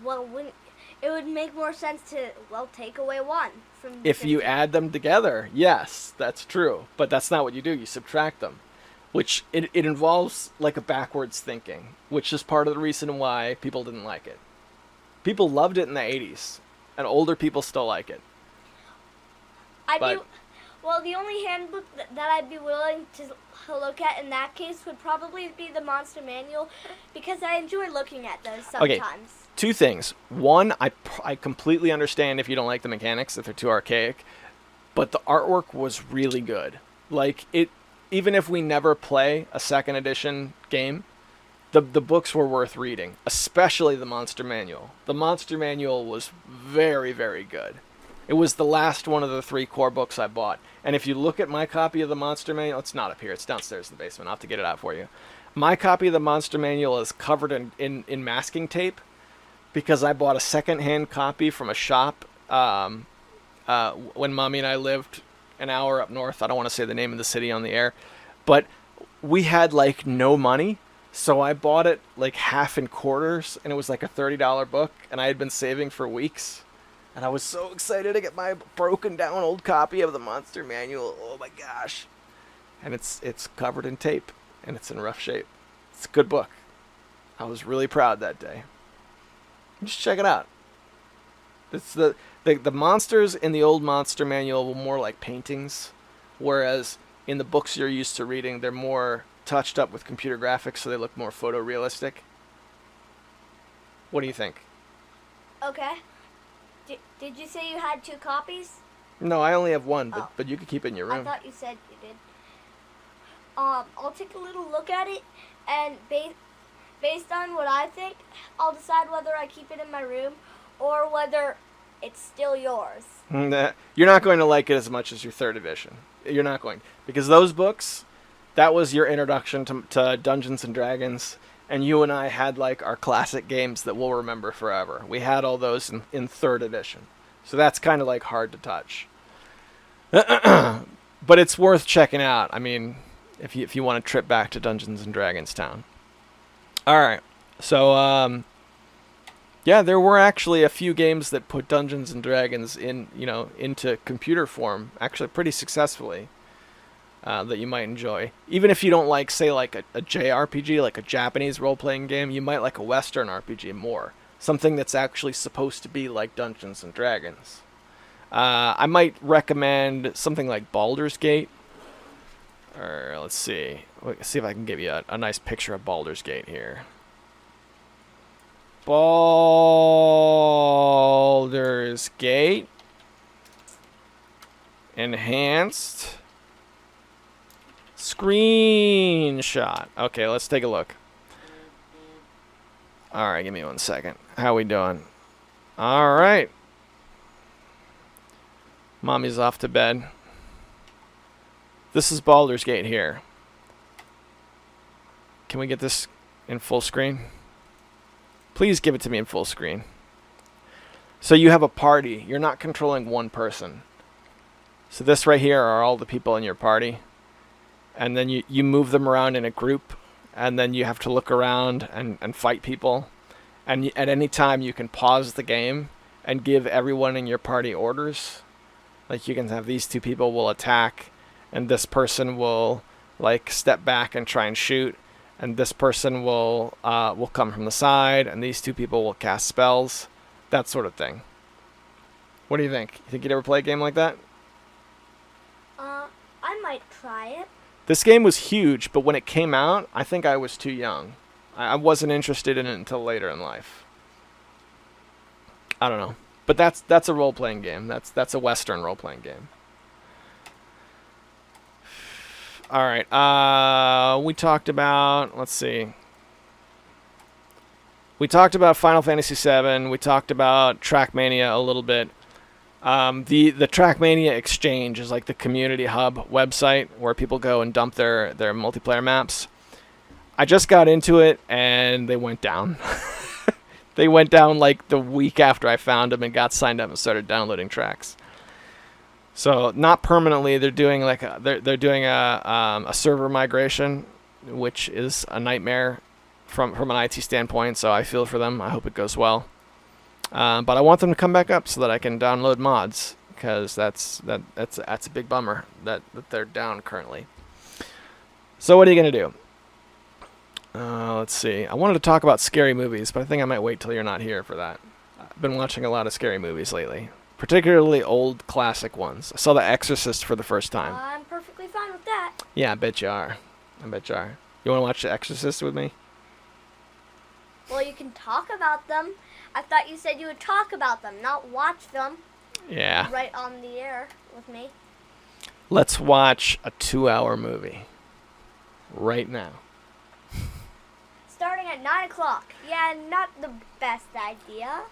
C: well, it would make more sense to, take away 1 from...
B: If you add them together, yes, that's true. But that's not what you do. You subtract them, which it involves like a backwards thinking, which is part of the reason why people didn't like it. People loved it in the 80s, and older people still like it.
C: The only handbook that I'd be willing to look at in that case would probably be the Monster Manual, because I enjoy looking at those sometimes.
B: Okay, 2 things. One, I completely understand if you don't like the mechanics, if they're too archaic, but the artwork was really good. Like, even if we never play a second edition game, the books were worth reading, especially the Monster Manual. The Monster Manual was very, very good. It was the last one of the 3 core books I bought. And if you look at my copy of the Monster Manual, it's not up here, it's downstairs in the basement. I'll have to get it out for you. My copy of the Monster Manual is covered in masking tape because I bought a second-hand copy from a shop when Mommy and I lived an hour up north. I don't want to say the name of the city on the air. But we had, like, no money. So I bought it like half in quarters, and it was like a $30 book, and I had been saving for weeks. And I was so excited to get my broken down old copy of the Monster Manual. Oh my gosh. And it's covered in tape, and it's in rough shape. It's a good book. I was really proud that day. Just check it out. It's the monsters in the old Monster Manual were more like paintings, whereas in the books you're used to reading, they're more touched up with computer graphics, so they look more photorealistic. What do you think?
C: Okay. Did you say you had 2 copies?
B: No, I only have 1,
C: Oh.
B: but you could keep it in your room.
C: I thought you said you did. I'll take a little look at it, and based on what I think, I'll decide whether I keep it in my room or whether it's still yours.
B: You're not going to like it as much as your 3rd edition. You're not going. Because those books, that was your introduction to Dungeons and Dragons, and you and I had like our classic games that we'll remember forever. We had all those in 3rd edition, so that's kind of like hard to touch. But it's worth checking out. I mean, if you want to trip back to Dungeons and Dragons Town. All right, so yeah, there were actually a few games that put Dungeons and Dragons into computer form, actually pretty successfully, that you might enjoy. Even if you don't like, say, like a JRPG, like a Japanese role-playing game, you might like a Western RPG more. Something that's actually supposed to be like Dungeons and Dragons. I might recommend something like Baldur's Gate. Or let's see. Let's see if I can give you a nice picture of Baldur's Gate here. Baldur's Gate. Enhanced. Screenshot. Okay, let's take a look. Alright, give me 1 second. How we doing? Alright. Mommy's off to bed. This is Baldur's Gate here. Can we get this in full screen? Please give it to me in full screen. So you have a party. You're not controlling one person. So this right here are all the people in your party. And then you move them around in a group. And then you have to look around and fight people. And at any time you can pause the game and give everyone in your party orders. Like you can have these 2 people will attack. And this person will like step back and try and shoot. And this person will come from the side. And these 2 people will cast spells. That sort of thing. What do you think? You think you'd ever play a game like that?
C: I might try it.
B: This game was huge, but when it came out, I think I was too young. I wasn't interested in it until later in life. I don't know. But that's a role-playing game. That's a Western role-playing game. All right. We talked about, let's see. We talked about Final Fantasy VII. We talked about Trackmania a little bit. The Trackmania Exchange is like the community hub website where people go and dump their multiplayer maps. I just got into it and they went down. They went down like the week after I found them and got signed up and started downloading tracks. So not permanently. They're doing like they're doing a server migration, which is a nightmare from an IT standpoint. So I feel for them. I hope it goes well. But I want them to come back up so that I can download mods, because that's a big bummer that they're down currently. So what are you gonna do? Let's see. I wanted to talk about scary movies, but I think I might wait till you're not here for that. I've been watching a lot of scary movies lately, particularly old classic ones. I saw The Exorcist for the first time.
C: I'm perfectly fine with that.
B: Yeah, I bet you are. You want to watch The Exorcist with me?
C: Well, you can talk about them. I thought you said you would talk about them, not watch them.
B: Yeah.
C: Right on the air with me.
B: Let's watch a 2-hour movie. Right now.
C: Starting at 9 o'clock. Yeah, not the best idea.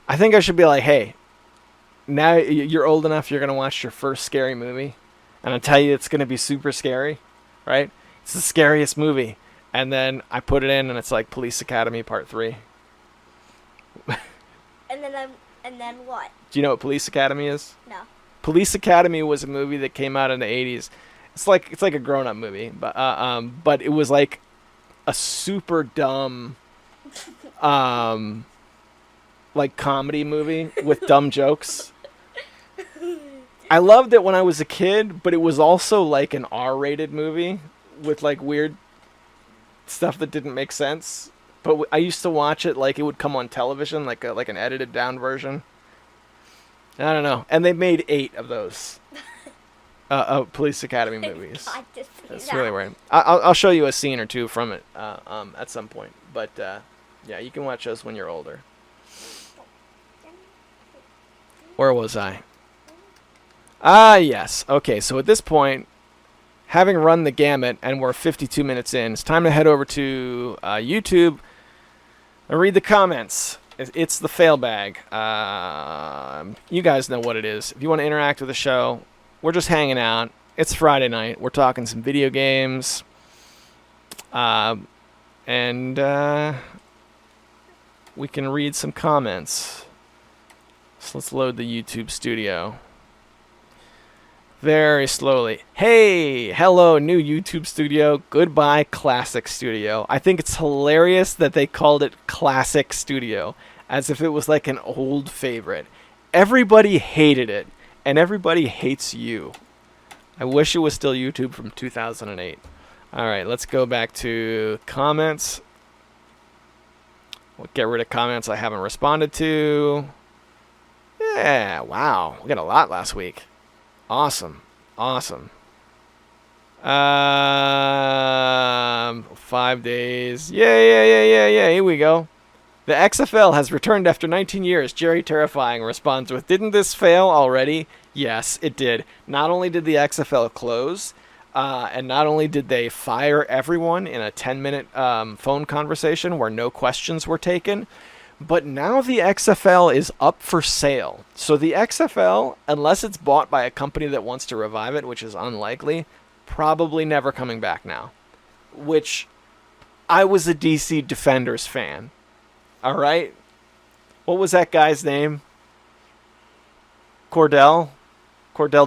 B: I think I should be like, hey, now you're old enough, you're going to watch your first scary movie. And I tell you it's going to be super scary, right? It's the scariest movie. And then I put it in and it's like Police Academy Part 3.
C: And then what?
B: Do you know what Police Academy is?
C: No.
B: Police Academy was a movie that came out in the 80s. It's like a grown-up movie, but it was like a super dumb like comedy movie with dumb jokes. I loved it when I was a kid, but it was also like an R-rated movie with like weird stuff that didn't make sense. But I used to watch it like it would come on television, like an edited down version. I don't know. And they made 8 of those Police Academy movies. That's really weird. I'll show you a scene or two from it at some point. But yeah, you can watch those when you're older. Where was I? Yes. Okay, so at this point, having run the gamut, and we're 52 minutes in, it's time to head over to YouTube and read the comments. It's the fail bag. You guys know what it is. If you want to interact with the show, we're just hanging out. It's Friday night. We're talking some video games. And we can read some comments. So let's load the YouTube studio. Very slowly. Hey, hello, new YouTube studio. Goodbye, Classic Studio. I think it's hilarious that they called it Classic Studio, as if it was like an old favorite. Everybody hated it, and everybody hates you. I wish it was still YouTube from 2008. All right, let's go back to comments. We'll get rid of comments I haven't responded to. Yeah, wow. We got a lot last week. Awesome. 5 days. Yeah. Here we go. The XFL has returned after 19 years. Jerry Terrifying responds with, didn't this fail already? Yes, it did. Not only did the XFL close, and not only did they fire everyone in a 10-minute phone conversation where no questions were taken, but now the XFL is up for sale. So the XFL, unless it's bought by a company that wants to revive it, which is unlikely, probably never coming back now. Which, I was a DC Defenders fan. All right? What was that guy's name? Cordell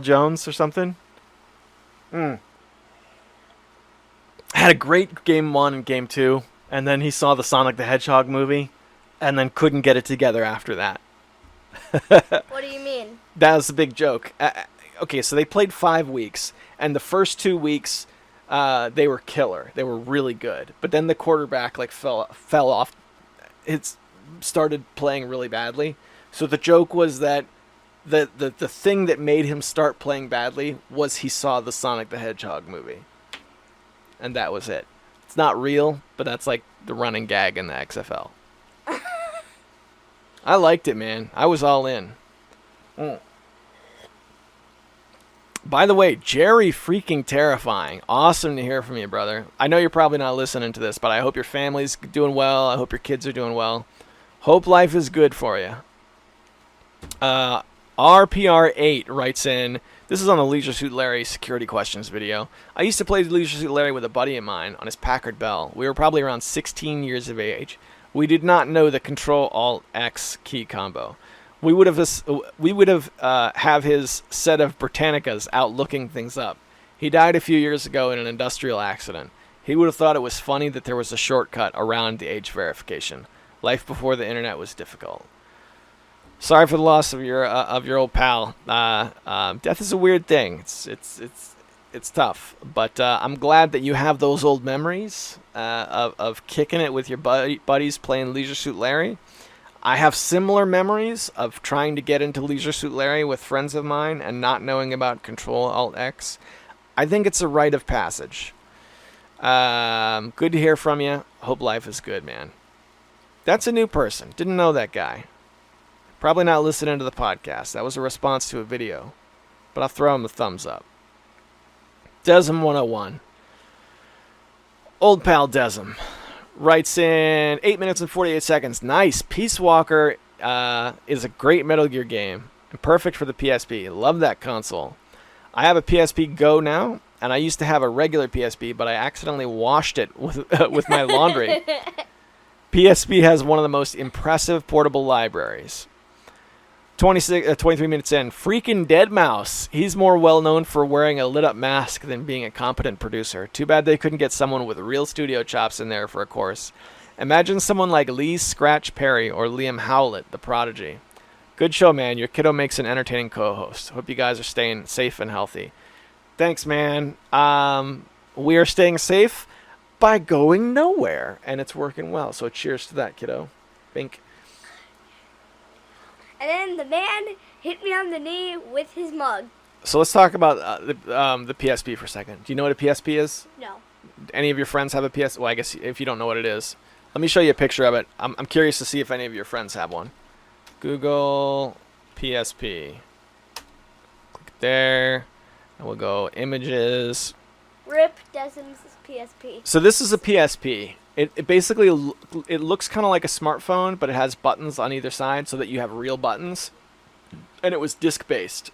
B: Jones or something? Had a great Game 1 and Game 2, and then he saw the Sonic the Hedgehog movie, and then couldn't get it together after that.
C: What do you mean?
B: That was a big joke. Okay, so they played 5 weeks, and the first 2 weeks, they were killer. They were really good. But then the quarterback fell off. It started playing really badly. So the joke was that the thing that made him start playing badly was he saw the Sonic the Hedgehog movie. And that was it. It's not real, but that's like the running gag in the XFL. I liked it, man. I was all in. By the way, Jerry freaking Terrifying. Awesome to hear from you, brother. I know you're probably not listening to this, but I hope your family's doing well. I hope your kids are doing well. Hope life is good for you. RPR8 writes in, this is on the Leisure Suit Larry security questions video. I used to play Leisure Suit Larry with a buddy of mine on his Packard Bell. We were probably around 16 years of age. We did not know the Control-Alt-X key combo. We would have have his set of Britannicas out looking things up. He died a few years ago in an industrial accident. He would have thought it was funny that there was a shortcut around the age verification. Life before the internet was difficult. Sorry for the loss of your old pal. Death is a weird thing. It's tough, but I'm glad that you have those old memories of kicking it with your buddies playing Leisure Suit Larry. I have similar memories of trying to get into Leisure Suit Larry with friends of mine and not knowing about Control-Alt-X. I think it's a rite of passage. Good to hear from you. Hope life is good, man. That's a new person. Didn't know that guy. Probably not listening to the podcast. That was a response to a video. But I'll throw him a thumbs up. Desm 101. Old pal Desm writes in 8 minutes and 48 seconds. Nice. Peace Walker is a great Metal Gear game. And perfect for the PSP. Love that console. I have a PSP Go now. And I used to have a regular PSP, but I accidentally washed it with my laundry. PSP has one of the most impressive portable libraries. 23 minutes in. Freaking Deadmau5. He's more well known for wearing a lit up mask than being a competent producer. Too bad they couldn't get someone with real studio chops in there for a course. Imagine someone like Lee Scratch Perry or Liam Howlett, the prodigy. Good show, man. Your kiddo makes an entertaining co-host. Hope you guys are staying safe and healthy. Thanks, man. We are staying safe by going nowhere, and it's working well. So cheers to that, kiddo. Bink.
C: And then the man hit me on the knee with his mug.
B: So let's talk about the PSP for a second. Do you know what a PSP is?
C: No.
B: Any of your friends have a PSP? Well, I guess if you don't know what it is, let me show you a picture of it. I'm curious to see if any of your friends have one. Google PSP. Click there, and we'll go images.
C: Rip Desm's PSP.
B: So this is a PSP. It basically it looks kind of like a smartphone, but it has buttons on either side so that you have real buttons. And it was disc based.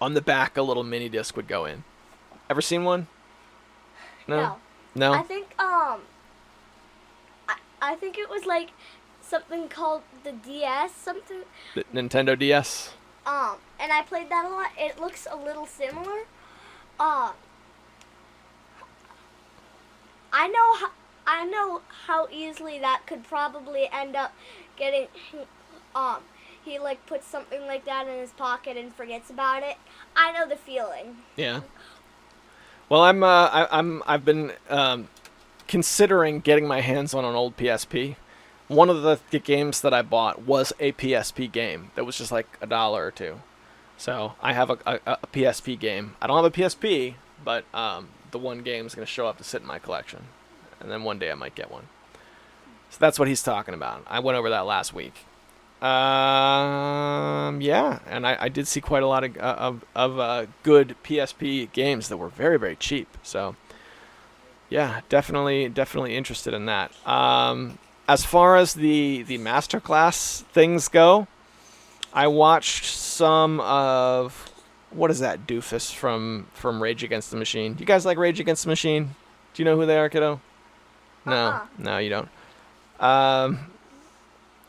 B: On the back, a little mini disc would go in. Ever seen one? No. No?
C: I think I think it was like something called the DS, something.
B: The Nintendo DS?
C: And I played that a lot. It looks a little similar. I know how easily that could probably end up getting. He like puts something like that in his pocket and forgets about it. I know the feeling.
B: Yeah. Well, I've been considering getting my hands on an old PSP. One of the games that I bought was a PSP game that was just like $1 or $2. So I have a PSP game. I don't have a PSP, but the one game is going to show up to sit in my collection, and then one day I might get one. So that's what he's talking about. I went over that last week. Yeah, and I did see quite a lot of good PSP games that were very, very cheap. So yeah, definitely interested in that. As far as the masterclass things go, I watched some of, what is that doofus from Rage Against the Machine? Do you guys like Rage Against the Machine? Do you know who they are, kiddo? No, you don't.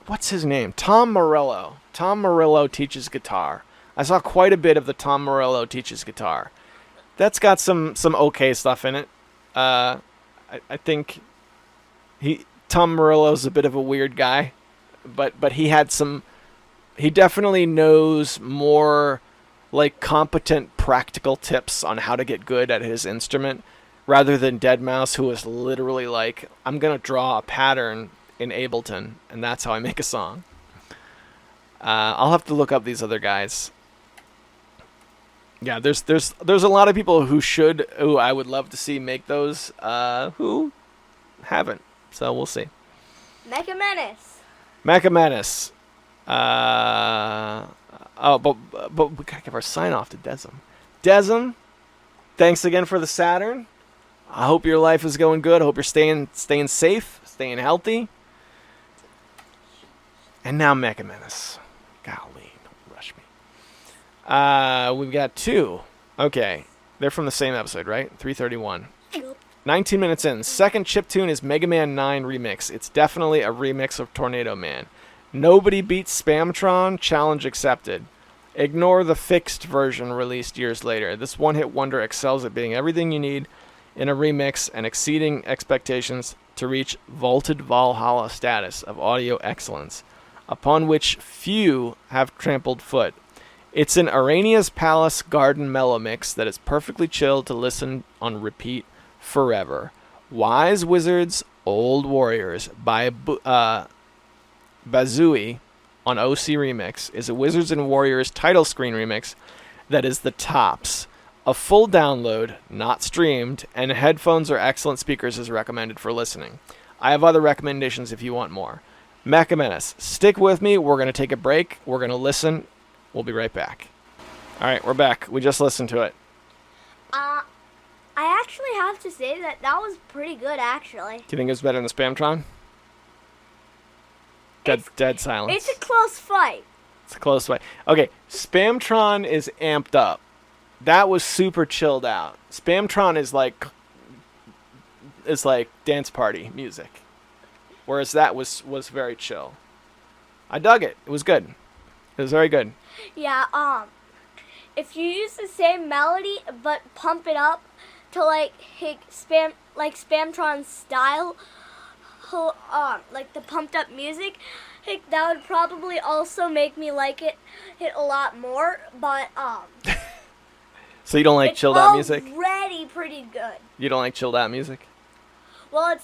B: What's his name? Tom Morello. Tom Morello teaches guitar. I saw quite a bit of the Tom Morello teaches guitar. That's got some okay stuff in it. I think Tom Morello's a bit of a weird guy, but he definitely knows more like competent practical tips on how to get good at his instrument, rather than Deadmau5, who is literally like, I'm gonna draw a pattern in Ableton and that's how I make a song. I'll have to look up these other guys. Yeah, there's a lot of people who I would love to see make those, who haven't. So we'll see.
C: Mecha Menace.
B: But we gotta give our sign off to Desm. Desm, thanks again for the Saturn. I hope your life is going good. I hope you're staying safe, staying healthy. And now Mecha Menace. Golly, don't rush me. We've got 2. Okay, they're from the same episode, right? 331. 19 minutes in. Second chiptune is Mega Man 9 Remix. It's definitely a remix of Tornado Man. Nobody beats Spamtron. Challenge accepted. Ignore the fixed version released years later. This one-hit wonder excels at being everything you need in a remix and exceeding expectations to reach vaulted Valhalla status of audio excellence, upon which few have trampled foot. It's an Arania's Palace Garden mellow mix that is perfectly chilled to listen on repeat forever. Wise Wizards, Old Warriors by Bazooey on OC Remix is a Wizards and Warriors title screen remix that is the tops. A full download, not streamed, and headphones or excellent speakers is recommended for listening. I have other recommendations if you want more. Mecha Menace, stick with me. We're going to take a break. We're going to listen. We'll be right back. All right, we're back. We just listened to it.
C: I actually have to say that was pretty good, actually.
B: Do you think it was better than the Spamtron? Dead silence.
C: It's a close fight.
B: It's a close fight. Okay, Spamtron is amped up. That was super chilled out. Spamtron is like dance party music, whereas that was very chill. I dug it. It was good. It was very good.
C: Yeah. If you use the same melody but pump it up to like Spamtron's style, like the pumped up music, that would probably also make me like it a lot more. But
B: So you don't like chilled out music?
C: It's already pretty good.
B: You don't like chilled out music?
C: Well,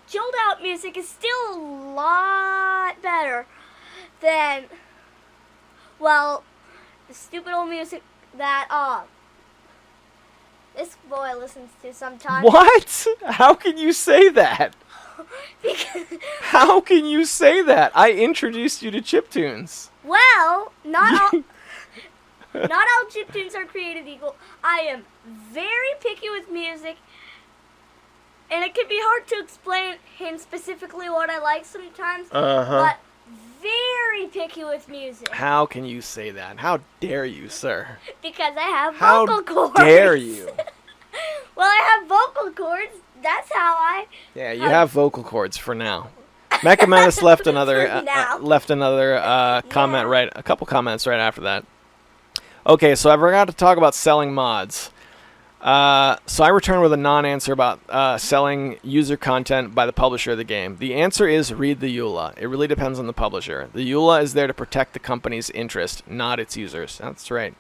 C: chilled out music is still a lot better than, well, the stupid old music that this boy listens to sometimes.
B: What? How can you say that? How can you say that? I introduced you to chiptunes.
C: Well, not all chiptunes are created equal. I am very picky with music, and it can be hard to explain specifically what I like sometimes. But very picky with music.
B: How can you say that? How dare you, sir?
C: Because I have vocal cords.
B: How dare you?
C: Well, I have vocal cords. That's how I.
B: Yeah, you have vocal cords for now. Mecha Menace left another comment right, a couple comments right after that. Okay, so I forgot to talk about selling mods. So I returned with a non-answer about selling user content by the publisher of the game. The answer is read the EULA. It really depends on the publisher. The EULA is there to protect the company's interest, not its users. That's right.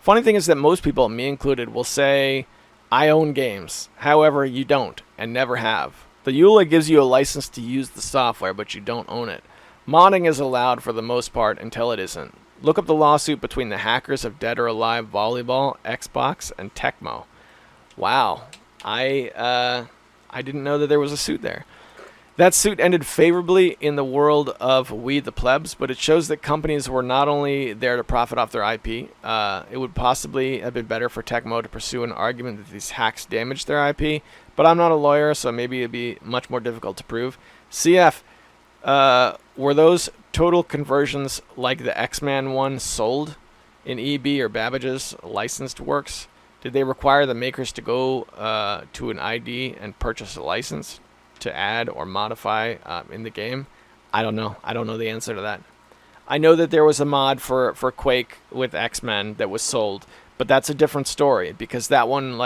B: Funny thing is that most people, me included, will say, I own games. However, you don't, and never have. The EULA gives you a license to use the software, but you don't own it. Modding is allowed for the most part until it isn't. Look up the lawsuit between the hackers of Dead or Alive Volleyball, Xbox, and Tecmo. Wow, I didn't know that there was a suit there. That suit ended favorably in the world of We the Plebs, but it shows that companies were not only there to profit off their IP, it would possibly have been better for Tecmo to pursue an argument that these hacks damaged their IP, but I'm not a lawyer, so maybe it'd be much more difficult to prove. CF, were those total conversions like the X-Man one sold in EB or Babbage's licensed works? Did they require the makers to go to an ID and purchase a license to add or modify in the game? I don't know. I don't know the answer to that. I know that there was a mod for Quake with X-Men that was sold, but that's a different story because that one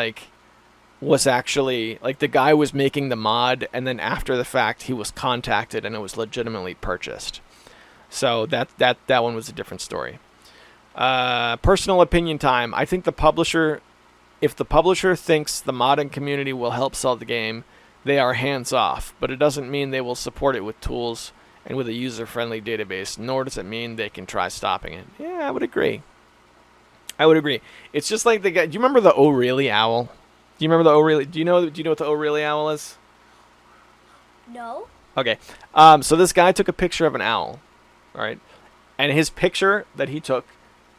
B: was actually the guy was making the mod and then after the fact he was contacted and it was legitimately purchased. So that one was a different story. Personal opinion time. I think if the publisher thinks the modding community will help sell the game, they are hands off, but it doesn't mean they will support it with tools and with a user-friendly database, nor does it mean they can try stopping it. Yeah, I would agree. It's just like the guy. Do you remember the Oh Really Owl? Do you remember the Oh Really? Do you know what the Oh Really Owl is?
C: No.
B: Okay. So this guy took a picture of an owl, all right, and his picture that he took,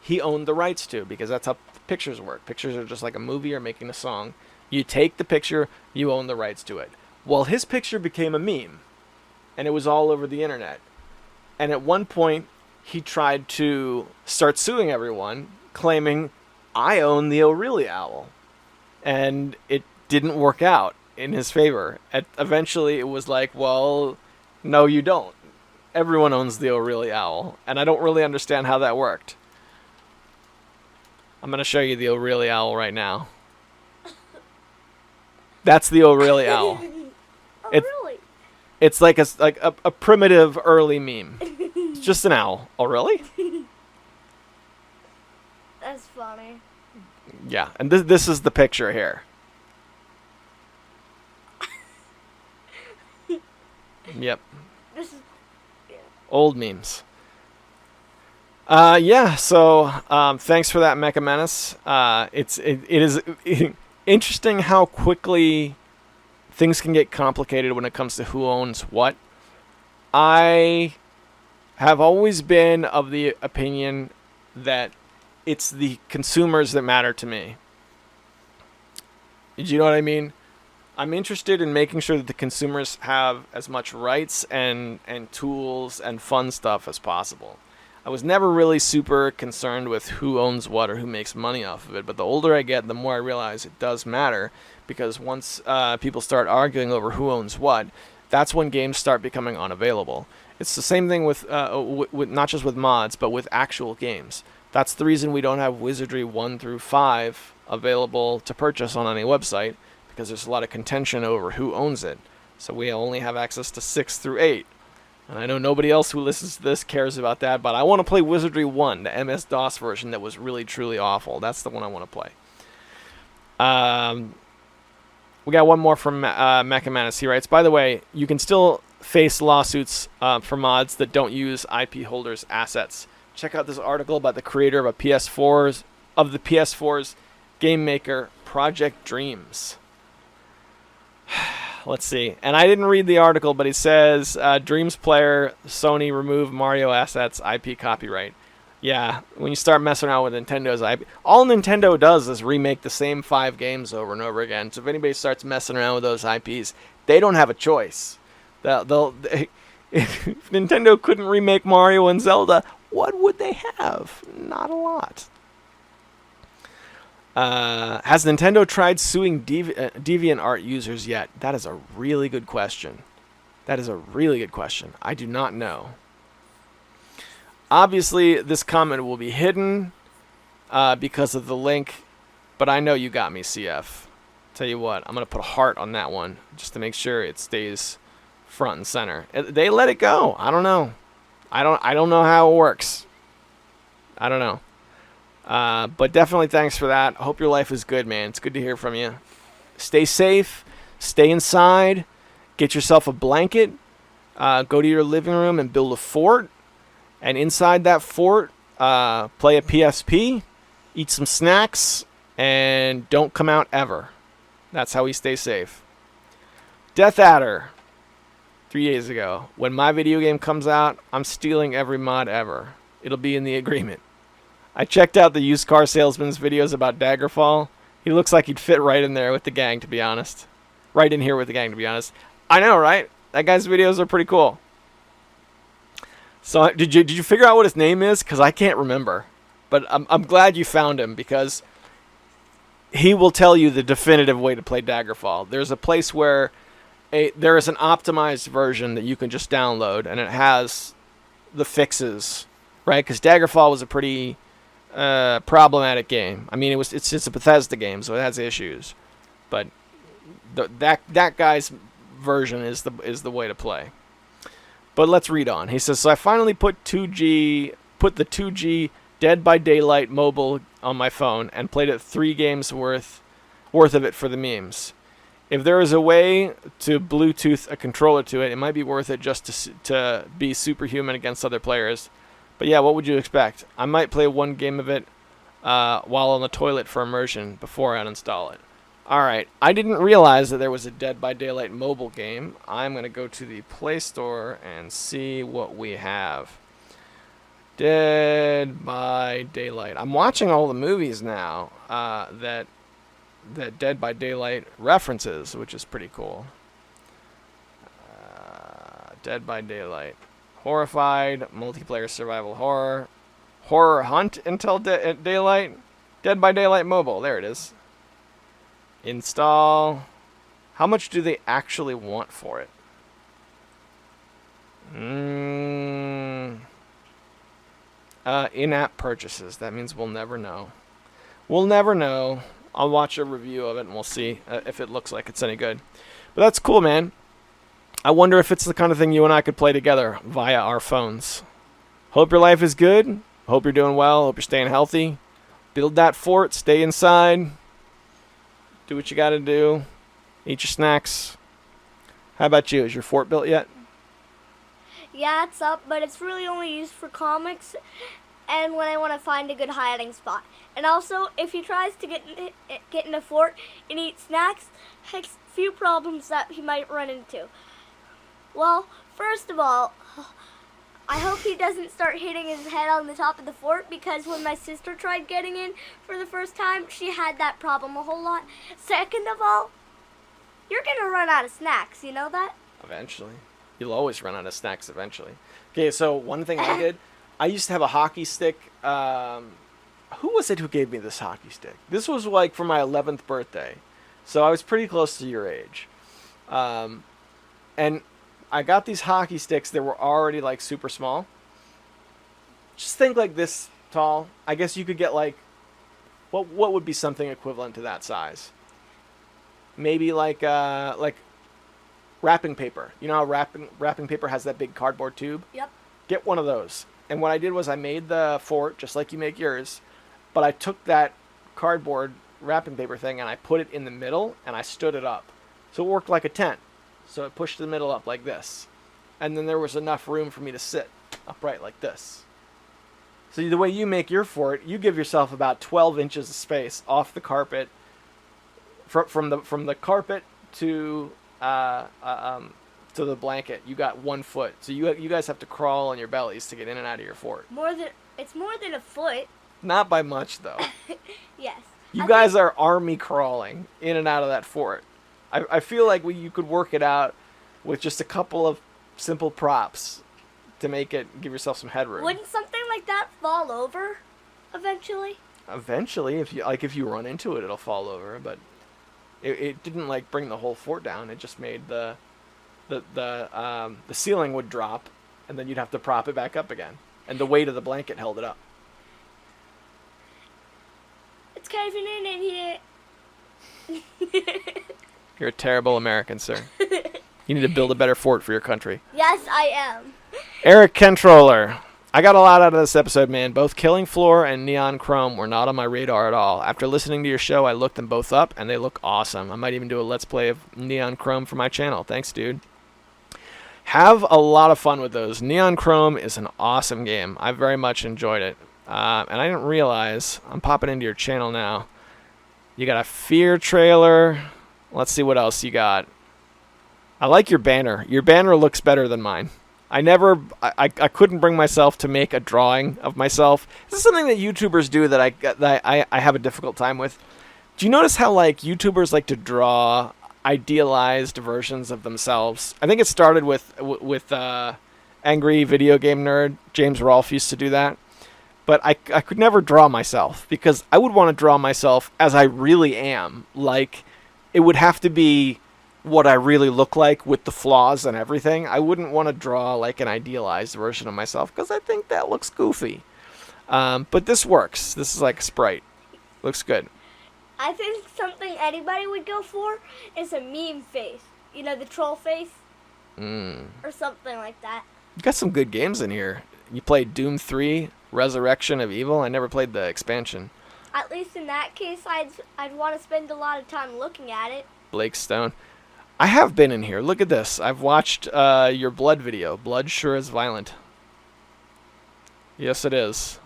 B: he owned the rights to because that's how pictures work. Pictures are just like a movie or making a song. You take the picture, you own the rights to it. Well, his picture became a meme, and it was all over the internet. And at one point, he tried to start suing everyone, claiming, I own the O'Reilly Owl. And it didn't work out in his favor. Eventually, it was like, well, no, you don't. Everyone owns the O'Reilly Owl, and I don't really understand how that worked. I'm going to show you the O'Reilly Owl right now. That's the O'Reilly Owl.
C: Really?
B: It's like a primitive early meme. It's just an owl. Oh, really?
C: That's funny.
B: Yeah, and this is the picture here. Yep.
C: This is
B: Old memes. Yeah, so thanks for that, Mecha Menace. It is interesting how quickly things can get complicated when it comes to who owns what. I have always been of the opinion that it's the consumers that matter to me. Do you know what I mean? I'm interested in making sure that the consumers have as much rights and tools and fun stuff as possible. I was never really super concerned with who owns what or who makes money off of it, but the older I get, the more I realize it does matter, because once people start arguing over who owns what, that's when games start becoming unavailable. It's the same thing with not just with mods, but with actual games. That's the reason we don't have Wizardry 1 through 5 available to purchase on any website, because there's a lot of contention over who owns it. So we only have access to 6 through 8. And I know nobody else who listens to this cares about that, but I want to play Wizardry 1, the MS-DOS version that was really, truly awful. That's the one I want to play. We got one more from Mecha Menace. He writes, by the way, you can still face lawsuits for mods that don't use IP holders' assets. Check out this article about the creator of the PS4's game maker, Project Dreams. Let's see. And I didn't read the article, but it says, Dreams player, Sony remove Mario assets, IP copyright. Yeah, when you start messing around with Nintendo's IP, all Nintendo does is remake the same 5 games over and over again. So if anybody starts messing around with those IPs, they don't have a choice. If Nintendo couldn't remake Mario and Zelda, what would they have? Not a lot. Has Nintendo tried suing DeviantArt users yet? That is a really good question. I do not know. Obviously, this comment will be hidden because of the link, but I know you got me, CF. Tell you what, I'm going to put a heart on that one just to make sure it stays front and center. They let it go. I don't know. I don't know how it works. I don't know. But definitely thanks for that. I hope your life is good, man. It's good to hear from you. Stay safe. Stay inside. Get yourself a blanket. Go to your living room and build a fort. And inside that fort, play a PSP. Eat some snacks. And don't come out ever. That's how we stay safe. Death Adder. 3 days ago. When my video game comes out, I'm stealing every mod ever. It'll be in the agreement. I checked out the used car salesman's videos about Daggerfall. He looks like he'd fit right in there with the gang, to be honest. Right in here with the gang, to be honest. I know, right? That guy's videos are pretty cool. So did you figure out what his name is? Because I can't remember. But I'm glad you found him, because he will tell you the definitive way to play Daggerfall. There's a place where there is an optimized version that you can just download, and it has the fixes, right? Because Daggerfall was a pretty problematic game. I mean, it's just a Bethesda game, so it has issues. But that guy's version is the way to play. But let's read on. He says, so I finally put the 2G Dead by Daylight mobile on my phone and played it 3 games worth of it for the memes. If there is a way to Bluetooth a controller to it, it might be worth it just to be superhuman against other players. But yeah, what would you expect? I might play 1 game of it while on the toilet for immersion before I uninstall it. Alright, I didn't realize that there was a Dead by Daylight mobile game. I'm going to go to the Play Store and see what we have. Dead by Daylight. I'm watching all the movies now that Dead by Daylight references, which is pretty cool. Dead by Daylight. Horrified, multiplayer survival horror. Horror hunt until daylight. Dead by Daylight mobile. There it is. Install. How much do they actually want for it? In-app purchases. That means we'll never know. We'll never know. I'll watch a review of it and we'll see if it looks like it's any good. But that's cool, man. I wonder if it's the kind of thing you and I could play together via our phones. Hope your life is good. Hope you're doing well. Hope you're staying healthy. Build that fort. Stay inside. Do what you got to do. Eat your snacks. How about you? Is your fort built yet?
C: Yeah, it's up, but it's really only used for comics and when I want to find a good hiding spot. And also, if he tries to get in a fort and eat snacks, has a few problems that he might run into. Well, first of all, I hope he doesn't start hitting his head on the top of the fort, because when my sister tried getting in for the first time, she had that problem a whole lot. Second of all, you're going to run out of snacks, you know that?
B: Eventually. You'll always run out of snacks eventually. Okay, so one thing I did, I used to have a hockey stick. Who was it who gave me this hockey stick? This was like for my 11th birthday. So I was pretty close to your age. And I got these hockey sticks that were already like super small. Just think like this tall. I guess you could get like, what would be something equivalent to that size? Maybe like wrapping paper. You know how wrapping paper has that big cardboard tube?
C: Yep.
B: Get one of those. And what I did was I made the fort just like you make yours, but I took that cardboard wrapping paper thing and I put it in the middle and I stood it up. So it worked like a tent. So it pushed the middle up like this. And then there was enough room for me to sit upright like this. So the way you make your fort, you give yourself about 12 inches of space off the carpet, from the carpet to the blanket. You got 1 foot. So you guys have to crawl on your bellies to get in and out of your fort.
C: It's more than a foot.
B: Not by much though.
C: Yes.
B: You guys are army crawling in and out of that fort. I feel like you could work it out with just a couple of simple props to give yourself some headroom.
C: Wouldn't something like that fall over eventually?
B: Eventually, if you run into it, it'll fall over. But it didn't like bring the whole fort down. It just made the ceiling would drop, and then you'd have to prop it back up again. And the weight of the blanket held it up.
C: It's caving in here.
B: You're a terrible American, sir. You need to build a better fort for your country.
C: Yes, I am.
B: Eric Controller. I got a lot out of this episode, man. Both Killing Floor and Neon Chrome were not on my radar at all. After listening to your show, I looked them both up, and they look awesome. I might even do a Let's Play of Neon Chrome for my channel. Thanks, dude. Have a lot of fun with those. Neon Chrome is an awesome game. I very much enjoyed it. And I didn't realize, I'm popping into your channel now, you got a Fear trailer. Let's see what else you got. I like your banner. Your banner looks better than mine. I couldn't bring myself to make a drawing of myself. This is something that YouTubers do that I have a difficult time with. Do you notice how like YouTubers like to draw idealized versions of themselves? I think it started with Angry Video Game Nerd. James Rolfe used to do that. But I could never draw myself because I would want to draw myself as I really am. Like, it would have to be what I really look like with the flaws and everything. I wouldn't want to draw like an idealized version of myself because I think that looks goofy. But this works. This is like a sprite. Looks good.
C: I think something anybody would go for is a meme face. You know, the troll face? Or something like that.
B: You got some good games in here. You played Doom 3, Resurrection of Evil. I never played the expansion.
C: At least in that case, I'd want to spend a lot of time looking at it.
B: Blake Stone. I have been in here. Look at this. I've watched your Blood video. Blood sure is violent. Yes, it is.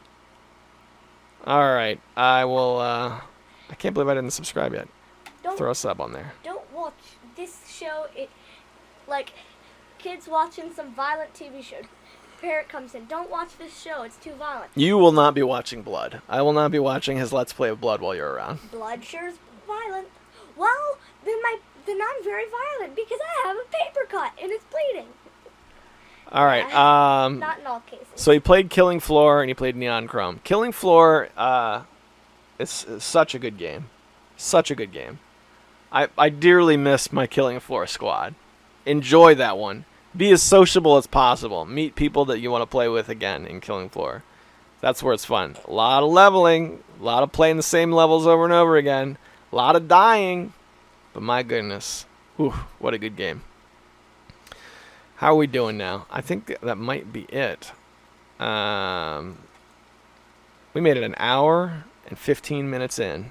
B: All right. I will... I can't believe I didn't subscribe yet. Throw a sub on there.
C: Don't watch this show. Like, kids watching some violent TV show. Parrot comes in. Don't watch this show. It's too violent.
B: You will not be watching Blood. I will not be watching his Let's Play of Blood while you're around.
C: Blood sure is violent. Well, then I'm very violent because I have a paper cut and it's bleeding.
B: All right.
C: Not in all cases.
B: So you played Killing Floor and you played Neon Chrome. Killing Floor is such a good game. Such a good game. I dearly miss my Killing Floor squad. Enjoy that one. Be as sociable as possible. Meet people that you want to play with again in Killing Floor. That's where it's fun. A lot of leveling. A lot of playing the same levels over and over again. A lot of dying. But my goodness. Whew, what a good game. How are we doing now? I think that might be it. We made it an hour and 15 minutes in.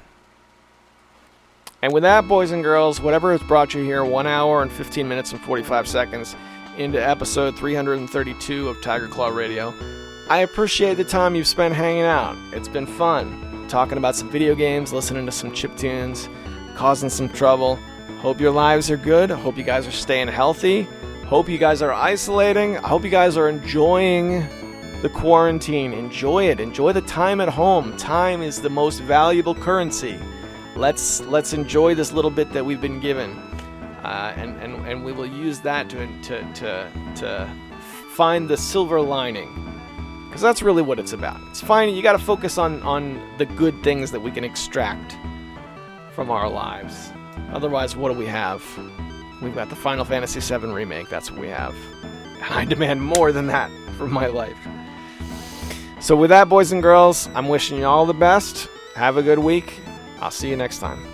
B: And with that, boys and girls, whatever has brought you here, 1 hour and 15 minutes and 45 seconds into episode 332 of Tiger Claw Radio, I appreciate the time you've spent hanging out. It's been fun talking about some video games, listening to some chiptunes, causing some trouble. Hope your lives are good. Hope you guys are staying healthy. Hope you guys are isolating. I hope you guys are enjoying the quarantine. Enjoy it. Enjoy the time at home. Time is the most valuable currency. Let's enjoy this little bit that we've been given, and we will use that to find the silver lining, because that's really what it's about. It's fine. You got to focus on the good things that we can extract from our lives. Otherwise, what do we have? We've got the Final Fantasy VII Remake. That's what we have. And I demand more than that from my life. So with that, boys and girls, I'm wishing you all the best. Have a good week. I'll see you next time.